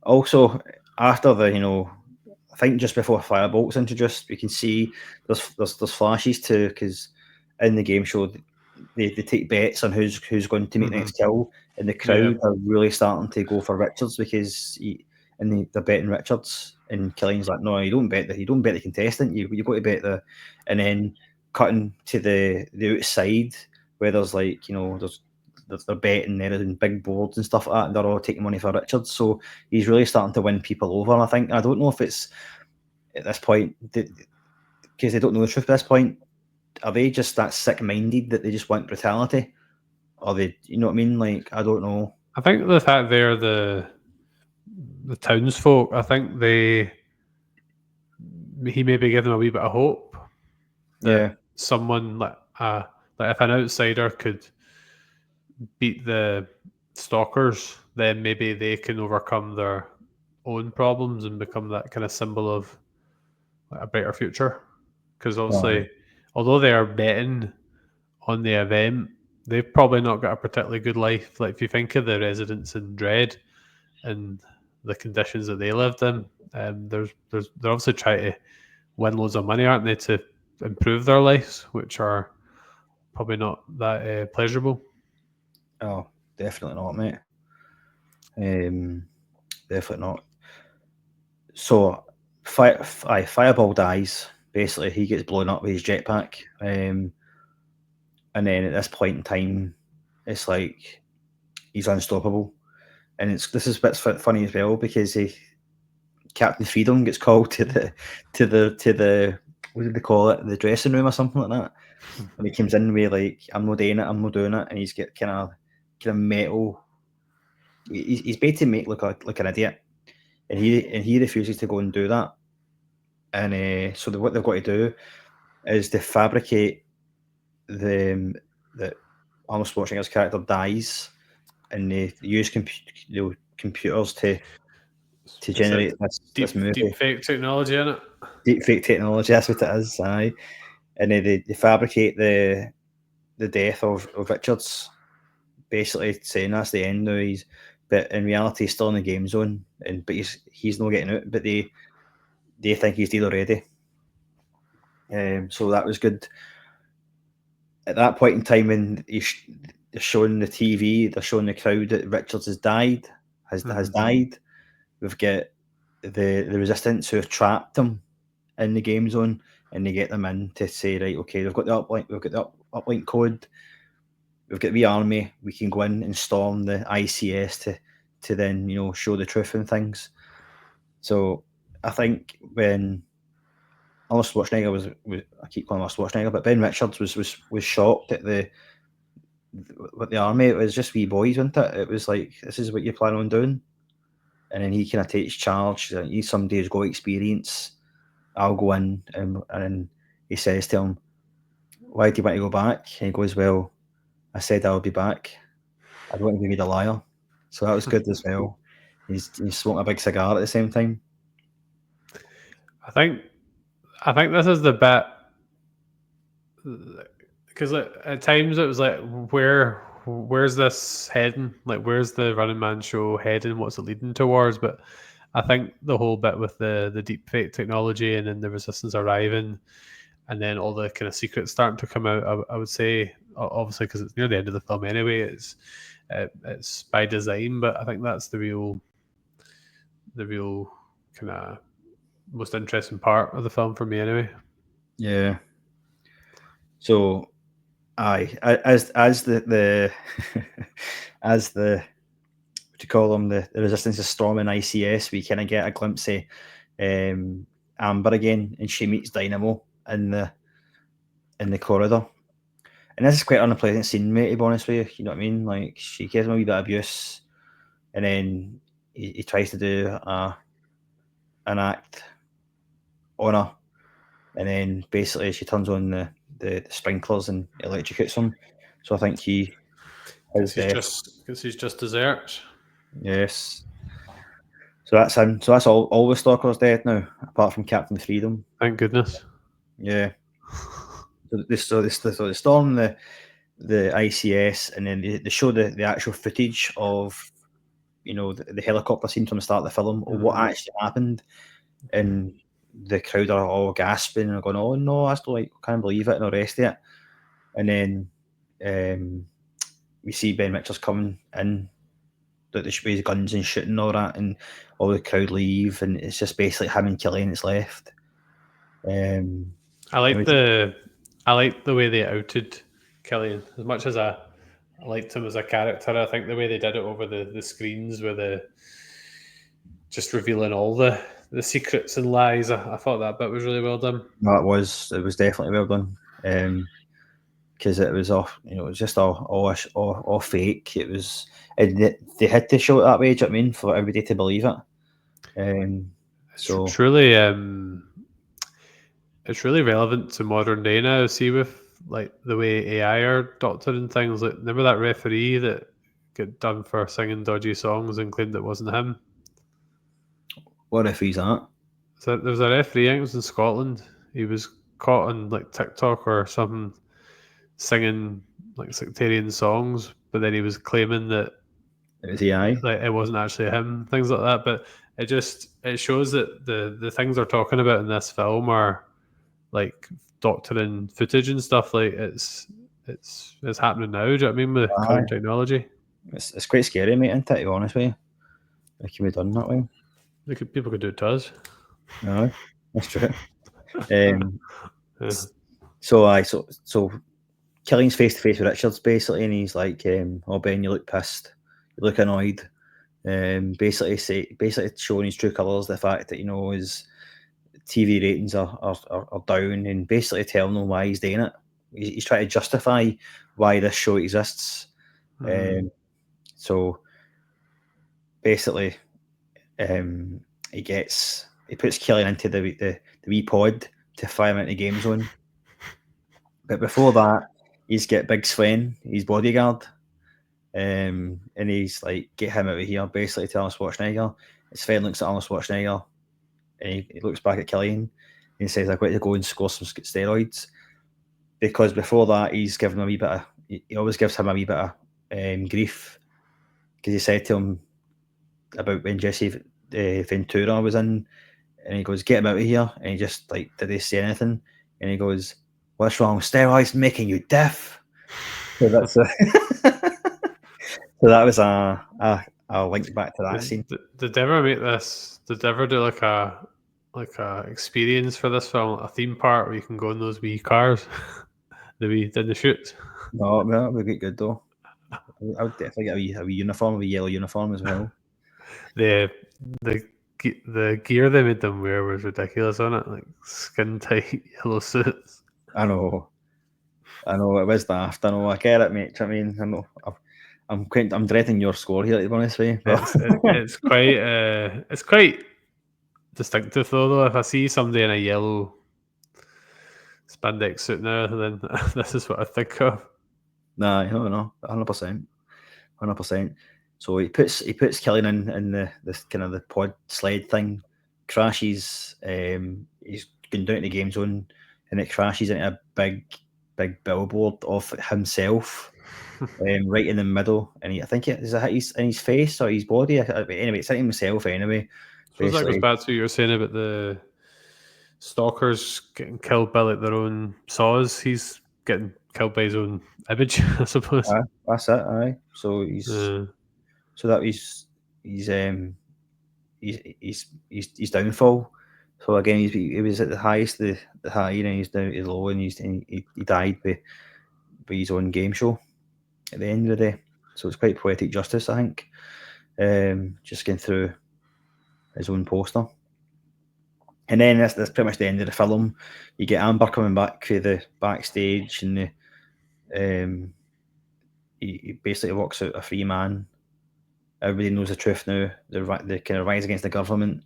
Also, after the I think just before Firebolt's introduced, we can see there's flashes too, because in the game show they take bets on who's going to make the next kill, and the crowd are really starting to go for Richards because they're betting Richards, and Killian's like, no, you don't bet the contestant, you got to bet and then cutting to the outside where there's like they're betting there in big boards and stuff like that, and they're all taking money for Richards, so he's really starting to win people over. And I don't know if it's at this point because they don't know the truth at this point. are they just that sick-minded that they just want brutality? Or they, you know what I mean? Like, I don't know. I think the fact they're the townsfolk, I think he maybe give them a wee bit of hope that Yeah. someone like if an outsider could beat the Stalkers, then maybe they can overcome their own problems and become that kind of symbol of like, a better future. Because Aye. obviously, although they are betting on the event, they've probably not got a particularly good life. Like if you think of the residents in Dread and the conditions that they lived in, they're obviously trying to win loads of money, aren't they, to improve their lives, which are probably not that pleasurable. Oh, definitely not, mate. Definitely not. So, Fireball dies. Basically, he gets blown up with his jetpack. And then at this point in time, it's like he's unstoppable. And this is a bit funny as well because Captain Freedom gets called to the what did they call it, the dressing room or something like that. And he comes in with like, I'm not doing it, and he's got kind of metal. He's made to make look like an idiot, and he refuses to go and do that. And so what they've got to do is to fabricate that Arnold Schwarzenegger's character dies, and they use computers to It's a generate this movie. deep fake technology in it. Deep fake technology, that's what it is, aye. And they fabricate the death of Richards, basically saying that's the end now. But in reality, he's still in the game zone, but he's not getting out. But they think he's dead already. So that was good. At that point in time, when they're showing the TV, they're showing the crowd that Richards has died. Has died. We've got the resistance who have trapped him in the game zone, and they get them in to say, right, okay, we've got the uplink code, we've got the army, we can go in and storm the ICS to then show the truth and things. So I think when Arnold Schwarzenegger was I keep calling him Schwarzenegger, but Ben Richards was shocked at with the army. It was just wee boys, wasn't it? It was like, this is what you plan on doing. And then he kind of takes charge. He's somebody who's got experience. I'll go in, and then he says to him, why do you want to go back? And he goes, well, I said I'll be back. I don't want to be made a liar. So that was good as well. He's smoking a big cigar at the same time. I think this is the bit, because at times it was like, where's this heading? Like, where's the Running Man show heading? What's it leading towards? But I think the whole bit with the deep fake technology and then the resistance arriving, and then all the kind of secrets starting to come out, I would say, obviously, because it's near the end of the film anyway, it's by design. But I think that's the real kind of most interesting part of the film for me anyway. Yeah. So, as the as the what do you call them, the resistance is storming ICS, we kind of get a glimpse of Amber again, and she meets Dynamo in the corridor. And this is quite an unpleasant scene, mate, to be honest with you. You know what I mean? Like, she gives him a wee bit of abuse, and then he tries to do an act on her, and then basically she turns on the sprinklers and electrocutes him. So I think he is dead. Because he's just dessert. Yes. So that's him. So that's all the Stalkers dead now, apart from Captain Freedom. Thank goodness. Yeah. So they storm the ICS, and then they show the actual footage of the helicopter scene from the start of the film, or what actually happened, and the crowd are all gasping and going, "Oh no, I still can't believe it," and all the rest of it. And then we see Ben Richards coming in, that they should be guns and shooting all that, and all the crowd leave, and it's just basically him and Killian that's left. I like the way they outed Killian. As much as I liked him as a character, I think the way they did it over the screens with just revealing all the secrets and lies, I thought that bit was really well done. No, it was definitely well done. because it was all, it was just all fake. It was, and they had to show it that way. Do you know what I mean? For everybody to believe it. So it's really relevant to modern day now. See, with like the way AI are doctoring things. Like, remember that referee that got done for singing dodgy songs and claimed it wasn't him? what if he's that? So there was a referee, I think it was in Scotland. He was caught on like TikTok or something singing like sectarian songs, but then he was claiming that It was AI. like it wasn't actually him, things like that. But it shows that the things they're talking about in this film are like doctoring footage and stuff. Like it's happening now. Do you know what I mean, with current technology? It's quite scary, mate, isn't it, to be honest with you? It can be done that way. People could do it to us. No, that's true. Yeah. So Killian's face to face with Richards basically, and he's like, "Oh Ben, you look pissed, you look annoyed." Basically showing his true colours, the fact that his TV ratings are down, and basically telling him why he's doing it. He's trying to justify why this show exists. So basically, he puts Killian into the wee pod to fire him into game zone. But before that, he's got Big Sven, his bodyguard, and he's like, "Get him out of here," basically to Arnold Schwarzenegger. Sven looks at Arnold Schwarzenegger, and he looks back at Killian, and he says, "I've got to go and score some steroids," because before that, he's given him a wee bit of. He always gives him a wee bit of grief, because he said to him about when Jesse Ventura was in, and he goes, "Get him out of here," and he just like, did he say anything? And he goes, "What's wrong? Steroids making you deaf?" So that's so that was a link back to that scene. Did they ever make this? Did they ever do like a experience for this film, a theme park where you can go in those wee cars, did the shoots? No, that would be good though. I would definitely get a wee uniform, a wee yellow uniform as well. The gear they made them wear was ridiculous on it, like skin tight yellow suits. I know it was daft. I know, I get it, mate. I mean, I know. I'm dreading your score here, to be honest with you. But It's quite distinctive though. If I see somebody in a yellow spandex suit now, then this is what I think of. Nah, no, 100%. So he puts Killian in this kind of the pod sled thing, crashes. He's going down to the game zone, and it crashes into a big billboard of himself, right in the middle. And I think it is in his face or his body. Anyway, it's hitting himself anyway. So that goes back to what you were saying about the stalkers getting killed by like their own saws. He's getting killed by his own image, I suppose. That's it. Aye. So he's downfall. So again, he was at the highest, the high, and he's down to the low, and he died by his own game show at the end of the day. So it's quite poetic justice, I think. Just getting through his own poster. And then that's pretty much the end of the film. You get Amber coming back to the backstage, and he basically walks out a free man. Everybody knows the truth now. They kind of rise against the government.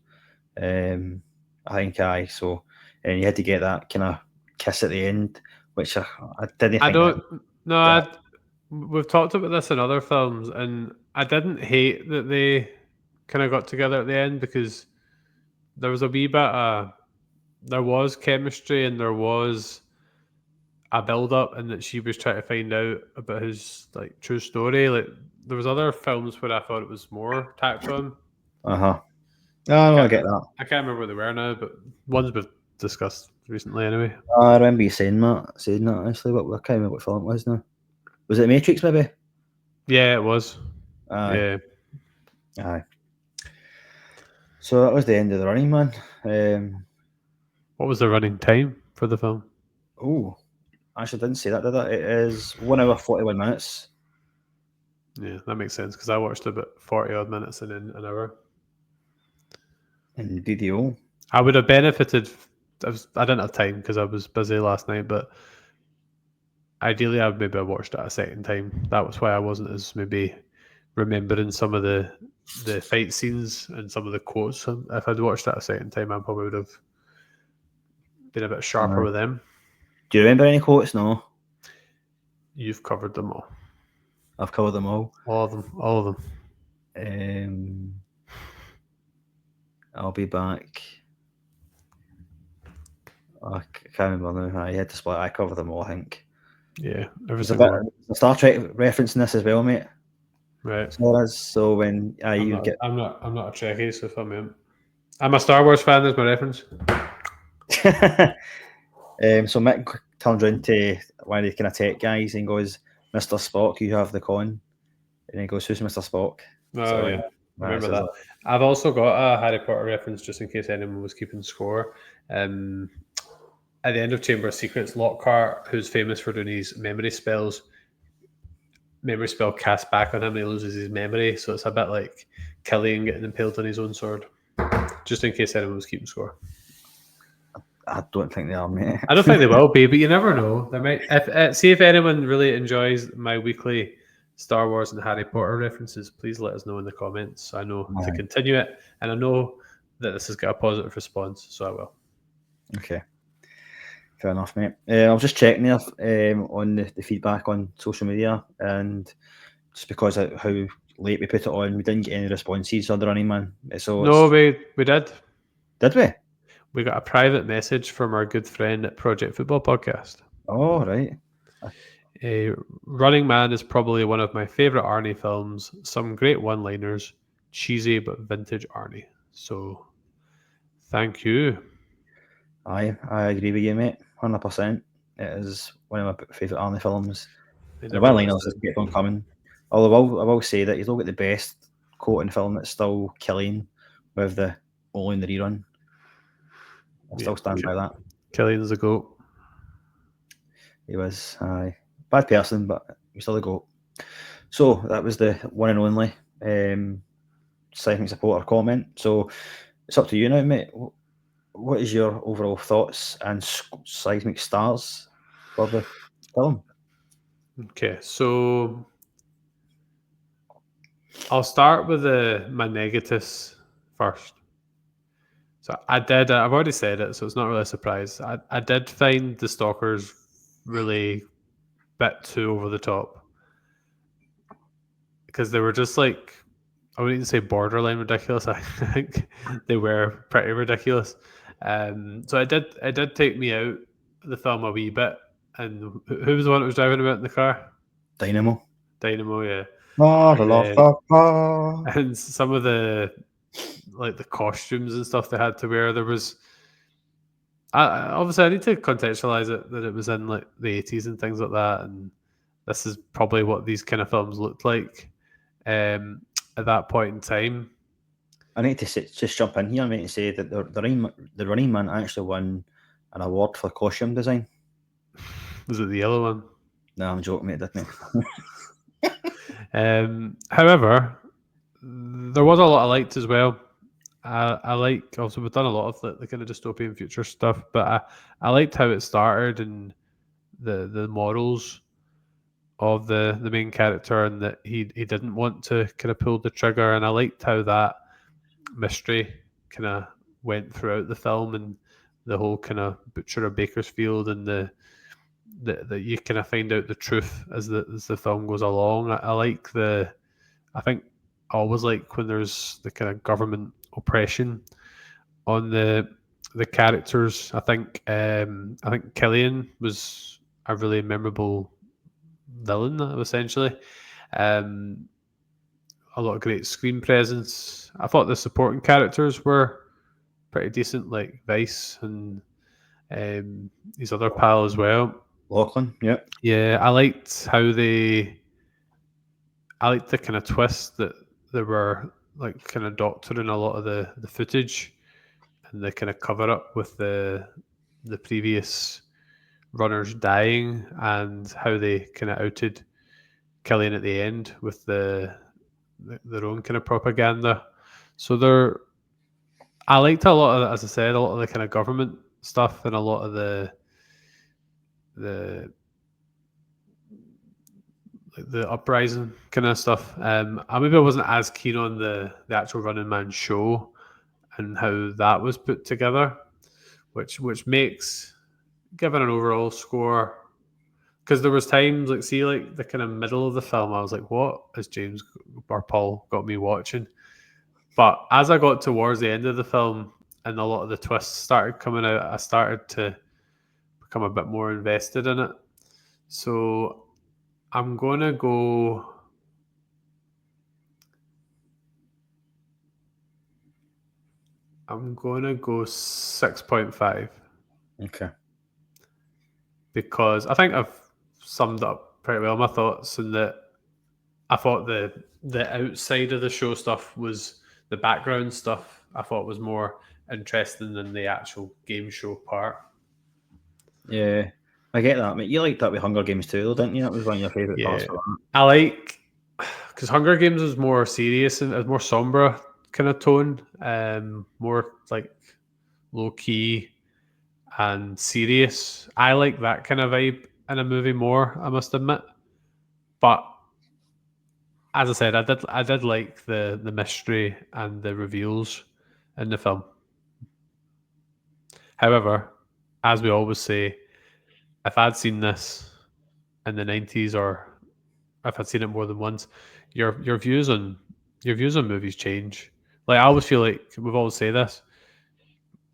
I think so. And you had to get that kind of kiss at the end, which I didn't think. I don't. No, we've talked about this in other films, and I didn't hate that they kind of got together at the end, because there was a wee bit there was chemistry and there was a build up, and that she was trying to find out about his like true story. Like there was other films where I thought it was more tacked on. No, I get that. I can't remember what they were now, but ones we've discussed recently anyway. I remember you saying that actually, but I can't remember what film it was now. Was it Matrix maybe? Yeah, it was. Aye. So that was the end of the Running Man. What was the running time for the film? Oh, actually didn't say that, did I? It is 1 hour 41 minutes. Yeah, that makes sense, because I watched about 40 odd minutes and then an hour. And video. I would have benefited. I didn't have time because I was busy last night, but ideally, I've maybe watched it a second time. That was why I wasn't as maybe remembering some of the fight scenes and some of the quotes. If I'd watched that a second time, I probably would have been a bit sharper with them. Do you remember any quotes? No. You've covered them all. I've covered them all. All of them. I'll be back. I can't remember now. I had to split. I covered them all, I think. Yeah, There's a bit of Star Trek reference in this as well, mate. Right. So when I'm not a Trekkie, so fuck me up. I'm a Star Wars fan. There's my reference. So Mick turns around to one of the kind of tech guys and goes, "Mr. Spock, you have the con." And he goes, "Who's Mr. Spock?" Oh, yeah. Remember that. I've also got a Harry Potter reference just in case anyone was keeping score. At the end of Chamber of Secrets, Lockhart, who's famous for doing his memory spell cast back on him, he loses his memory. So it's a bit like Killian getting impaled on his own sword. Just in case anyone was keeping score. I don't think they are, mate. I don't think they will be, but you never know. They might. See if anyone really enjoys my weekly Star Wars and Harry Potter references. Please let us know in the comments. So I know to continue it, and I know that this has got a positive response, so I will. Okay. Fair enough, mate. I was just checking there on the feedback on social media, and just because of how late we put it on, we didn't get any responses on the Running Man. So no, we did. Did we? We got a private message from our good friend at Project Football Podcast. Oh, right. Running Man is probably one of my favourite Arnie films. Some great one-liners, cheesy but vintage Arnie. So, thank you. I agree with you, mate. 100%. It is one of my favourite Arnie films. The one-liners just keep on coming. Although I will say that you don't get the best quote in the film. It's still Killian with the only in the rerun. I still stand by that. Killian's a goat. He was bad person, but he's still a goat. So that was the one and only Seismic supporter comment. So it's up to you now, mate. What is your overall thoughts and Seismic stars for the film? Okay, so I'll start with my negatives first. So I've already said it, so it's not really a surprise. I did find the Stalkers really bit too over the top. Because they were just like, I wouldn't even say borderline ridiculous. I think they were pretty ridiculous. So it did take me out of the film a wee bit. And who was the one that was driving about in the car? Dynamo, yeah. And some of the costumes and stuff they had to wear. There was, obviously I need to contextualize it that it was in like the 80s and things like that. And this is probably what these kind of films looked like at that point in time. I need to just jump in here, mate, and say that the Running Man actually won an award for costume design. Was it the yellow one? No, I'm joking, mate, didn't I? However, there was a lot I liked as well. I like, also we've done a lot of the kind of dystopian future stuff, but I liked how it started and the morals of the main character, and that he didn't want to kind of pull the trigger, and I liked how that mystery kind of went throughout the film, and the whole kind of Butcher of Bakersfield, and the you kind of find out the truth as the film goes along. I think I always like when there's the kind of government oppression on the characters. I think Killian was a really memorable villain, essentially. A lot of great screen presence. I thought the supporting characters were pretty decent, like Vice and his other pal as well. Lachlan, yeah. Yeah, I liked the kind of twist that they were like kind of doctoring a lot of the footage, and the kind of cover up with the previous runners dying, and how they kind of outed Killian at the end with their own kind of propaganda. So I liked a lot of, as I said, a lot of the kind of government stuff, and a lot of the the uprising kind of stuff. I maybe wasn't as keen on the actual Running Man show and how that was put together, which makes given an overall score, because there was times like the kind of middle of the film, I was like, what has James or Paul got me watching? But as I got towards the end of the film and a lot of the twists started coming out, I started to become a bit more invested in it. So I'm gonna go. I'm gonna go 6.5 Okay. because I think I've summed up pretty well my thoughts, in that I thought the outside of the show stuff was the background stuff. I thought was more interesting than the actual game show part. Yeah, I get that, mate. You liked that with Hunger Games too, though, didn't you? That was one of your favourite parts Yeah, for that. I like, because Hunger Games was more serious and a more somber kind of tone, more like low key and serious. I like that kind of vibe in a movie more, I must admit. But as I said, I did like the mystery and the reveals in the film. However, as we always say, if I'd seen this in the 90s, or if I'd seen it more than once, your views on movies change. Like, I always feel like we've always say this,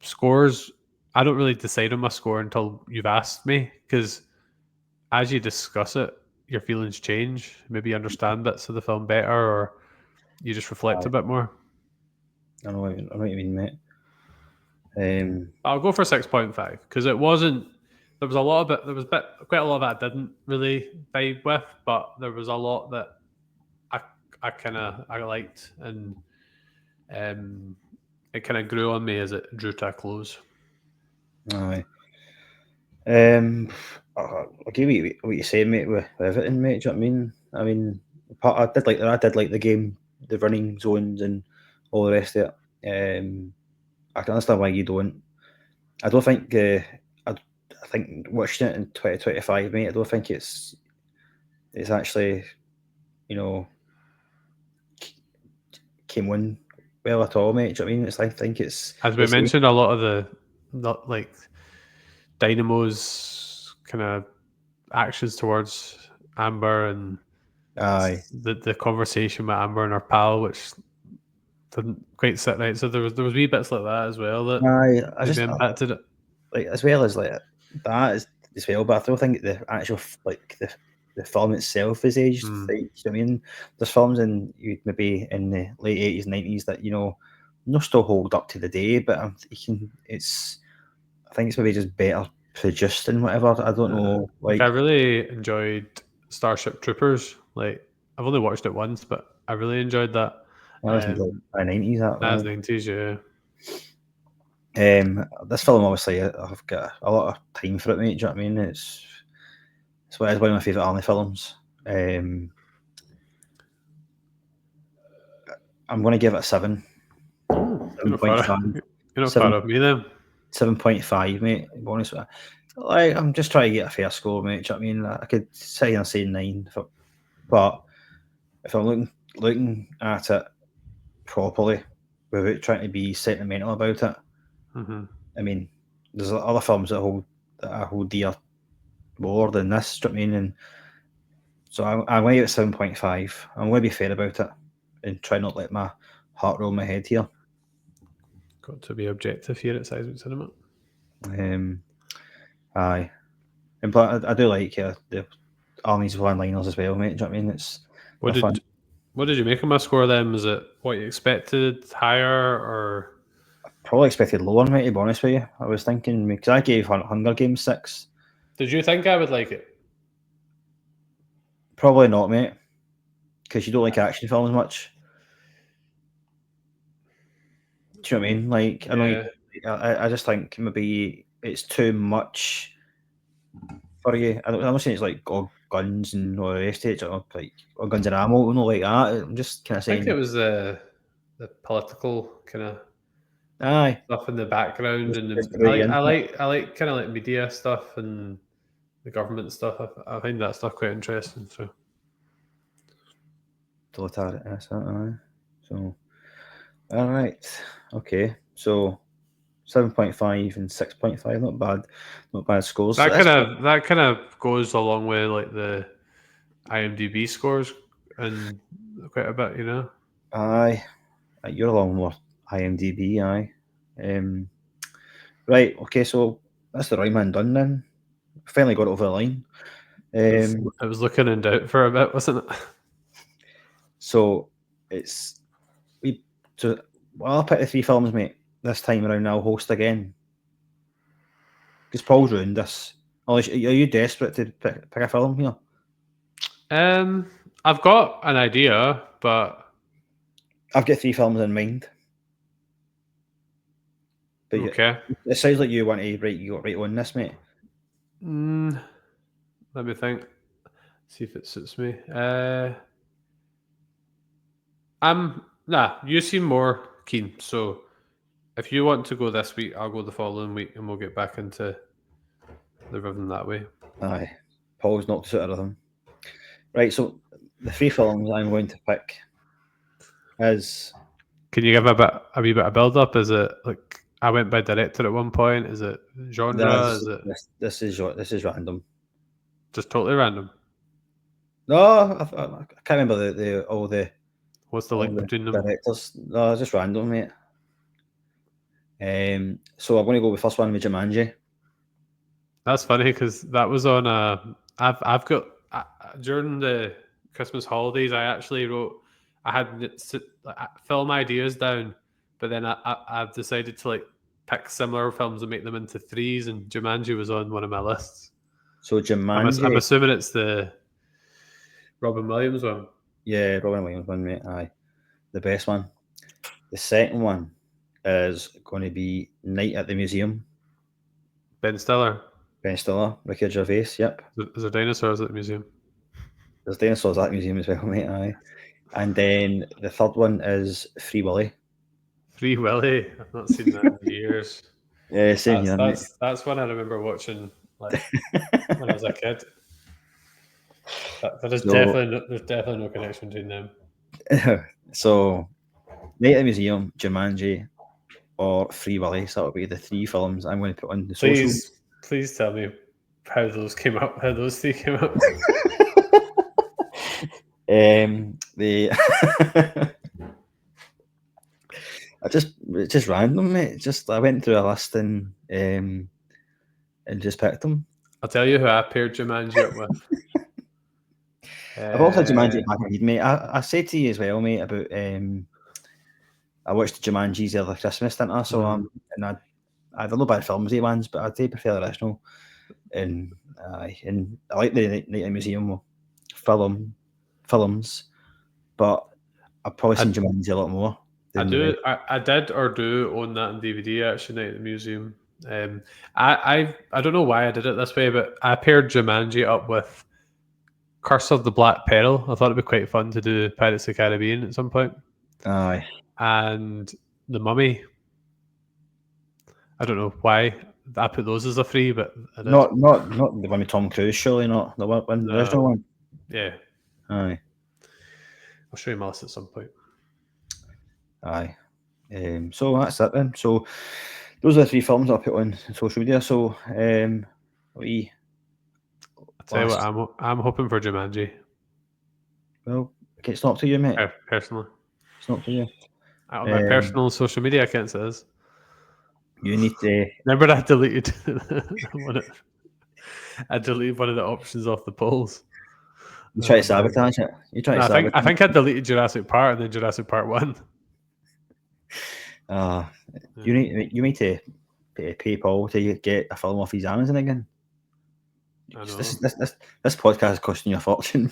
scores, I don't really decide on my score until you've asked me, because as you discuss it, your feelings change. Maybe you understand bits of the film better, or you just reflect a bit more. I know what you mean, mate. I'll go for 6.5 because it wasn't. There was a lot of it. There was quite a lot of it I didn't really vibe with, but there was a lot that I liked, and it kind of grew on me as it drew to a close. Aye. Um, I'll give you what you say, mate, with everything, mate. Do you know what I mean? I mean, I did like the game, the running zones, and all the rest of it. I can understand why you don't. I don't think. I think watching it in 2025, mate. I don't think it's actually, you know, came on well at all, mate. Do you know what I mean? I think As we mentioned, a lot of the like Dynamo's kind of actions towards Amber, and aye. the conversation with Amber and her pal, which didn't quite sit right. So there was wee bits like that as well that Aye, maybe impacted it. like as well as like that as well, but I don't think the actual the film itself is aged. Mm. Like, you know what I mean? There's films maybe in the late 80s, 90s that not still hold up to the day, but I think it's maybe just better produced and whatever. I don't know. Like, I really enjoyed Starship Troopers. Like, I've only watched it once, but I really enjoyed that. I listened to the 90s. That's 90s, yeah. This film, obviously, I've got a lot of time for it, mate. Do you know what I mean? It's one of my favourite Arnie films. I'm going to give it a 7. You're not 7.5. far off me then. 7.5, mate. To be honest with you. Like, I'm just trying to get a fair score, mate. Do you know what I mean? I could sit here and say 9, but if I'm looking at it properly without trying to be sentimental about it, I mean, there's other films that I hold dear more than this. Do you know what I mean? And so I'm going to give it 7.5. I'm going to be fair about it and try not to let my heart roll my head here. Got to be objective here at Seismic Cinema. Aye. And but I do like the Arnie's one-liners as well, mate. Do you know what I mean? What did you make of my score then? Was it what you expected, higher, or? Probably expected lower, mate, to be honest with you. I was thinking, because I gave Hunger Games 6. Did you think I would like it? Probably not, mate, because you don't like action films much. Do you know what I mean? Like, I know I just think maybe it's too much for you. I'm not saying it's like guns and all the rest of it, like or guns and ammo, not like that. I'm just kind of saying. I think it was the political kind of Aye, stuff in the background, just and about you. I like kind of like media stuff and the government stuff. I find that stuff quite interesting. So That's that, So, all right, okay. So 7.5 and 6.5, not bad scores. That kind of goes along with like the IMDb scores and quite a bit, you know. Aye, you're along more IMDb, aye. Right, okay, so that's the right man done then. Finally got it over the line. It was looking in doubt for a bit, wasn't it? So it's so I'll pick the 3 films, mate. This time around, I'll host again because Paul's ruined this. Are you desperate to pick a film here? I've got an idea, but I've got 3 films in mind. But okay. It sounds like you want to you got right on this, mate. Let me think. See if it suits me. You seem more keen. So if you want to go this week, I'll go the following week, and we'll get back into the rhythm that way. Aye, Paul's knocked us out of rhythm. Right, so the 3 films I'm going to pick is. Can you give a wee bit of build up? Is it like I went by director at one point? Is it genre? Is it This is random. just totally random? No, I can't remember all the What's the link between them? directors. No, it's just random, mate. So I'm going to go with first one with Jumanji. That's funny because that was on I've got during the Christmas holidays. I actually wrote. I had film ideas down, but then I've decided to like pick similar films and make them into 3s, and Jumanji was on one of my lists. So Jumanji. I'm assuming it's the Robin Williams one. Yeah, Robin Williams one, mate. Aye, the best one. The second one is going to be Night at the Museum. Ben Stiller. Ben Stiller, Ricky Gervais. Yep. Is there dinosaurs at the museum? There's dinosaurs at the museum as well, mate. Aye. And then the third one is Free Willy. Free Willy. I've not seen that in years. Yeah, same here. That's one I remember watching like when I was a kid. There's definitely no connection between them. So, Night at the Museum, Jumanji, or Free Willy. So that'll be the 3 films I'm going to put on the social. Please tell me how those came up. How those 3 came up. It's just random, mate. I went through a list and just picked them. I'll tell you who I paired Jumanji up with. I've also had Jumanji back in, mate. I said to you as well, mate, about I watched the Jumanjis the other Christmas, didn't I? So and I had no bad films, these ones, but I do prefer the original. And I like the Night at the Museum films, but I've probably seen Jumanji a lot more. I did own that on DVD actually. Night at the Museum. I don't know why I did it this way, but I paired Jumanji up with Curse of the Black Pearl. I thought it'd be quite fun to do Pirates of the Caribbean at some point. Aye. And The Mummy. I don't know why I put those as a 3, but not the one with Tom Cruise, surely not the original one. Yeah. Aye. I'll show you my list at some point. Aye. So that's it then. So those are the 3 films I put on social media. So I'll tell you what, I'm hoping for Jumanji. Well, okay, it's not to you, mate. Personally, it's not to you. On my personal social media account says. You need to. Remember, I deleted I deleted one of the options off the polls. You try to sabotage it. I think I deleted Jurassic Park and then Jurassic Park 1. You need to pay Paul to get a film off his Amazon again. I know. This podcast is costing you a fortune.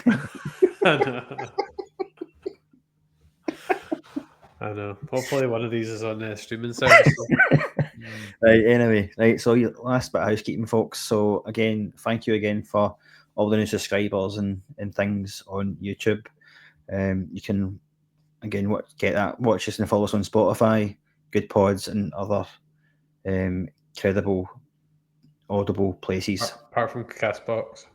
I know. Hopefully one of these is on the streaming service. Right, anyway. Right, so last bit of housekeeping, folks. So again, thank you again for all the new subscribers and things on YouTube. You can, again, watch us and follow us on Spotify, Good Pods, and other credible, audible places. Apart from Castbox.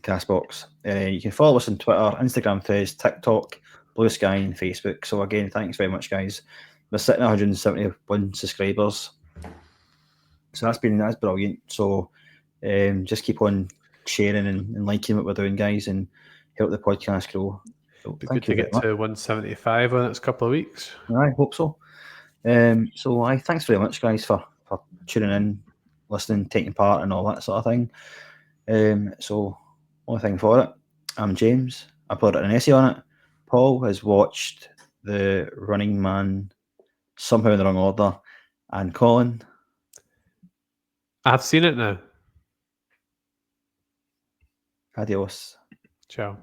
Castbox. You can follow us on Twitter, Instagram, Threads, TikTok, Blue Sky, and Facebook. So again, thanks very much, guys. We're sitting at 171 subscribers, so that's brilliant. So just keep on sharing and liking what we're doing, guys, and help the podcast grow. So Be thank good you to very get much. to 175 in the next couple of weeks. I hope so. So thanks very much, guys, for tuning in, listening, taking part, and all that sort of thing. So only thing for it, I'm James. I put an essay on it. Paul has watched The Running Man somehow in the wrong order, and Colin. I've seen it now. Adios. Ciao.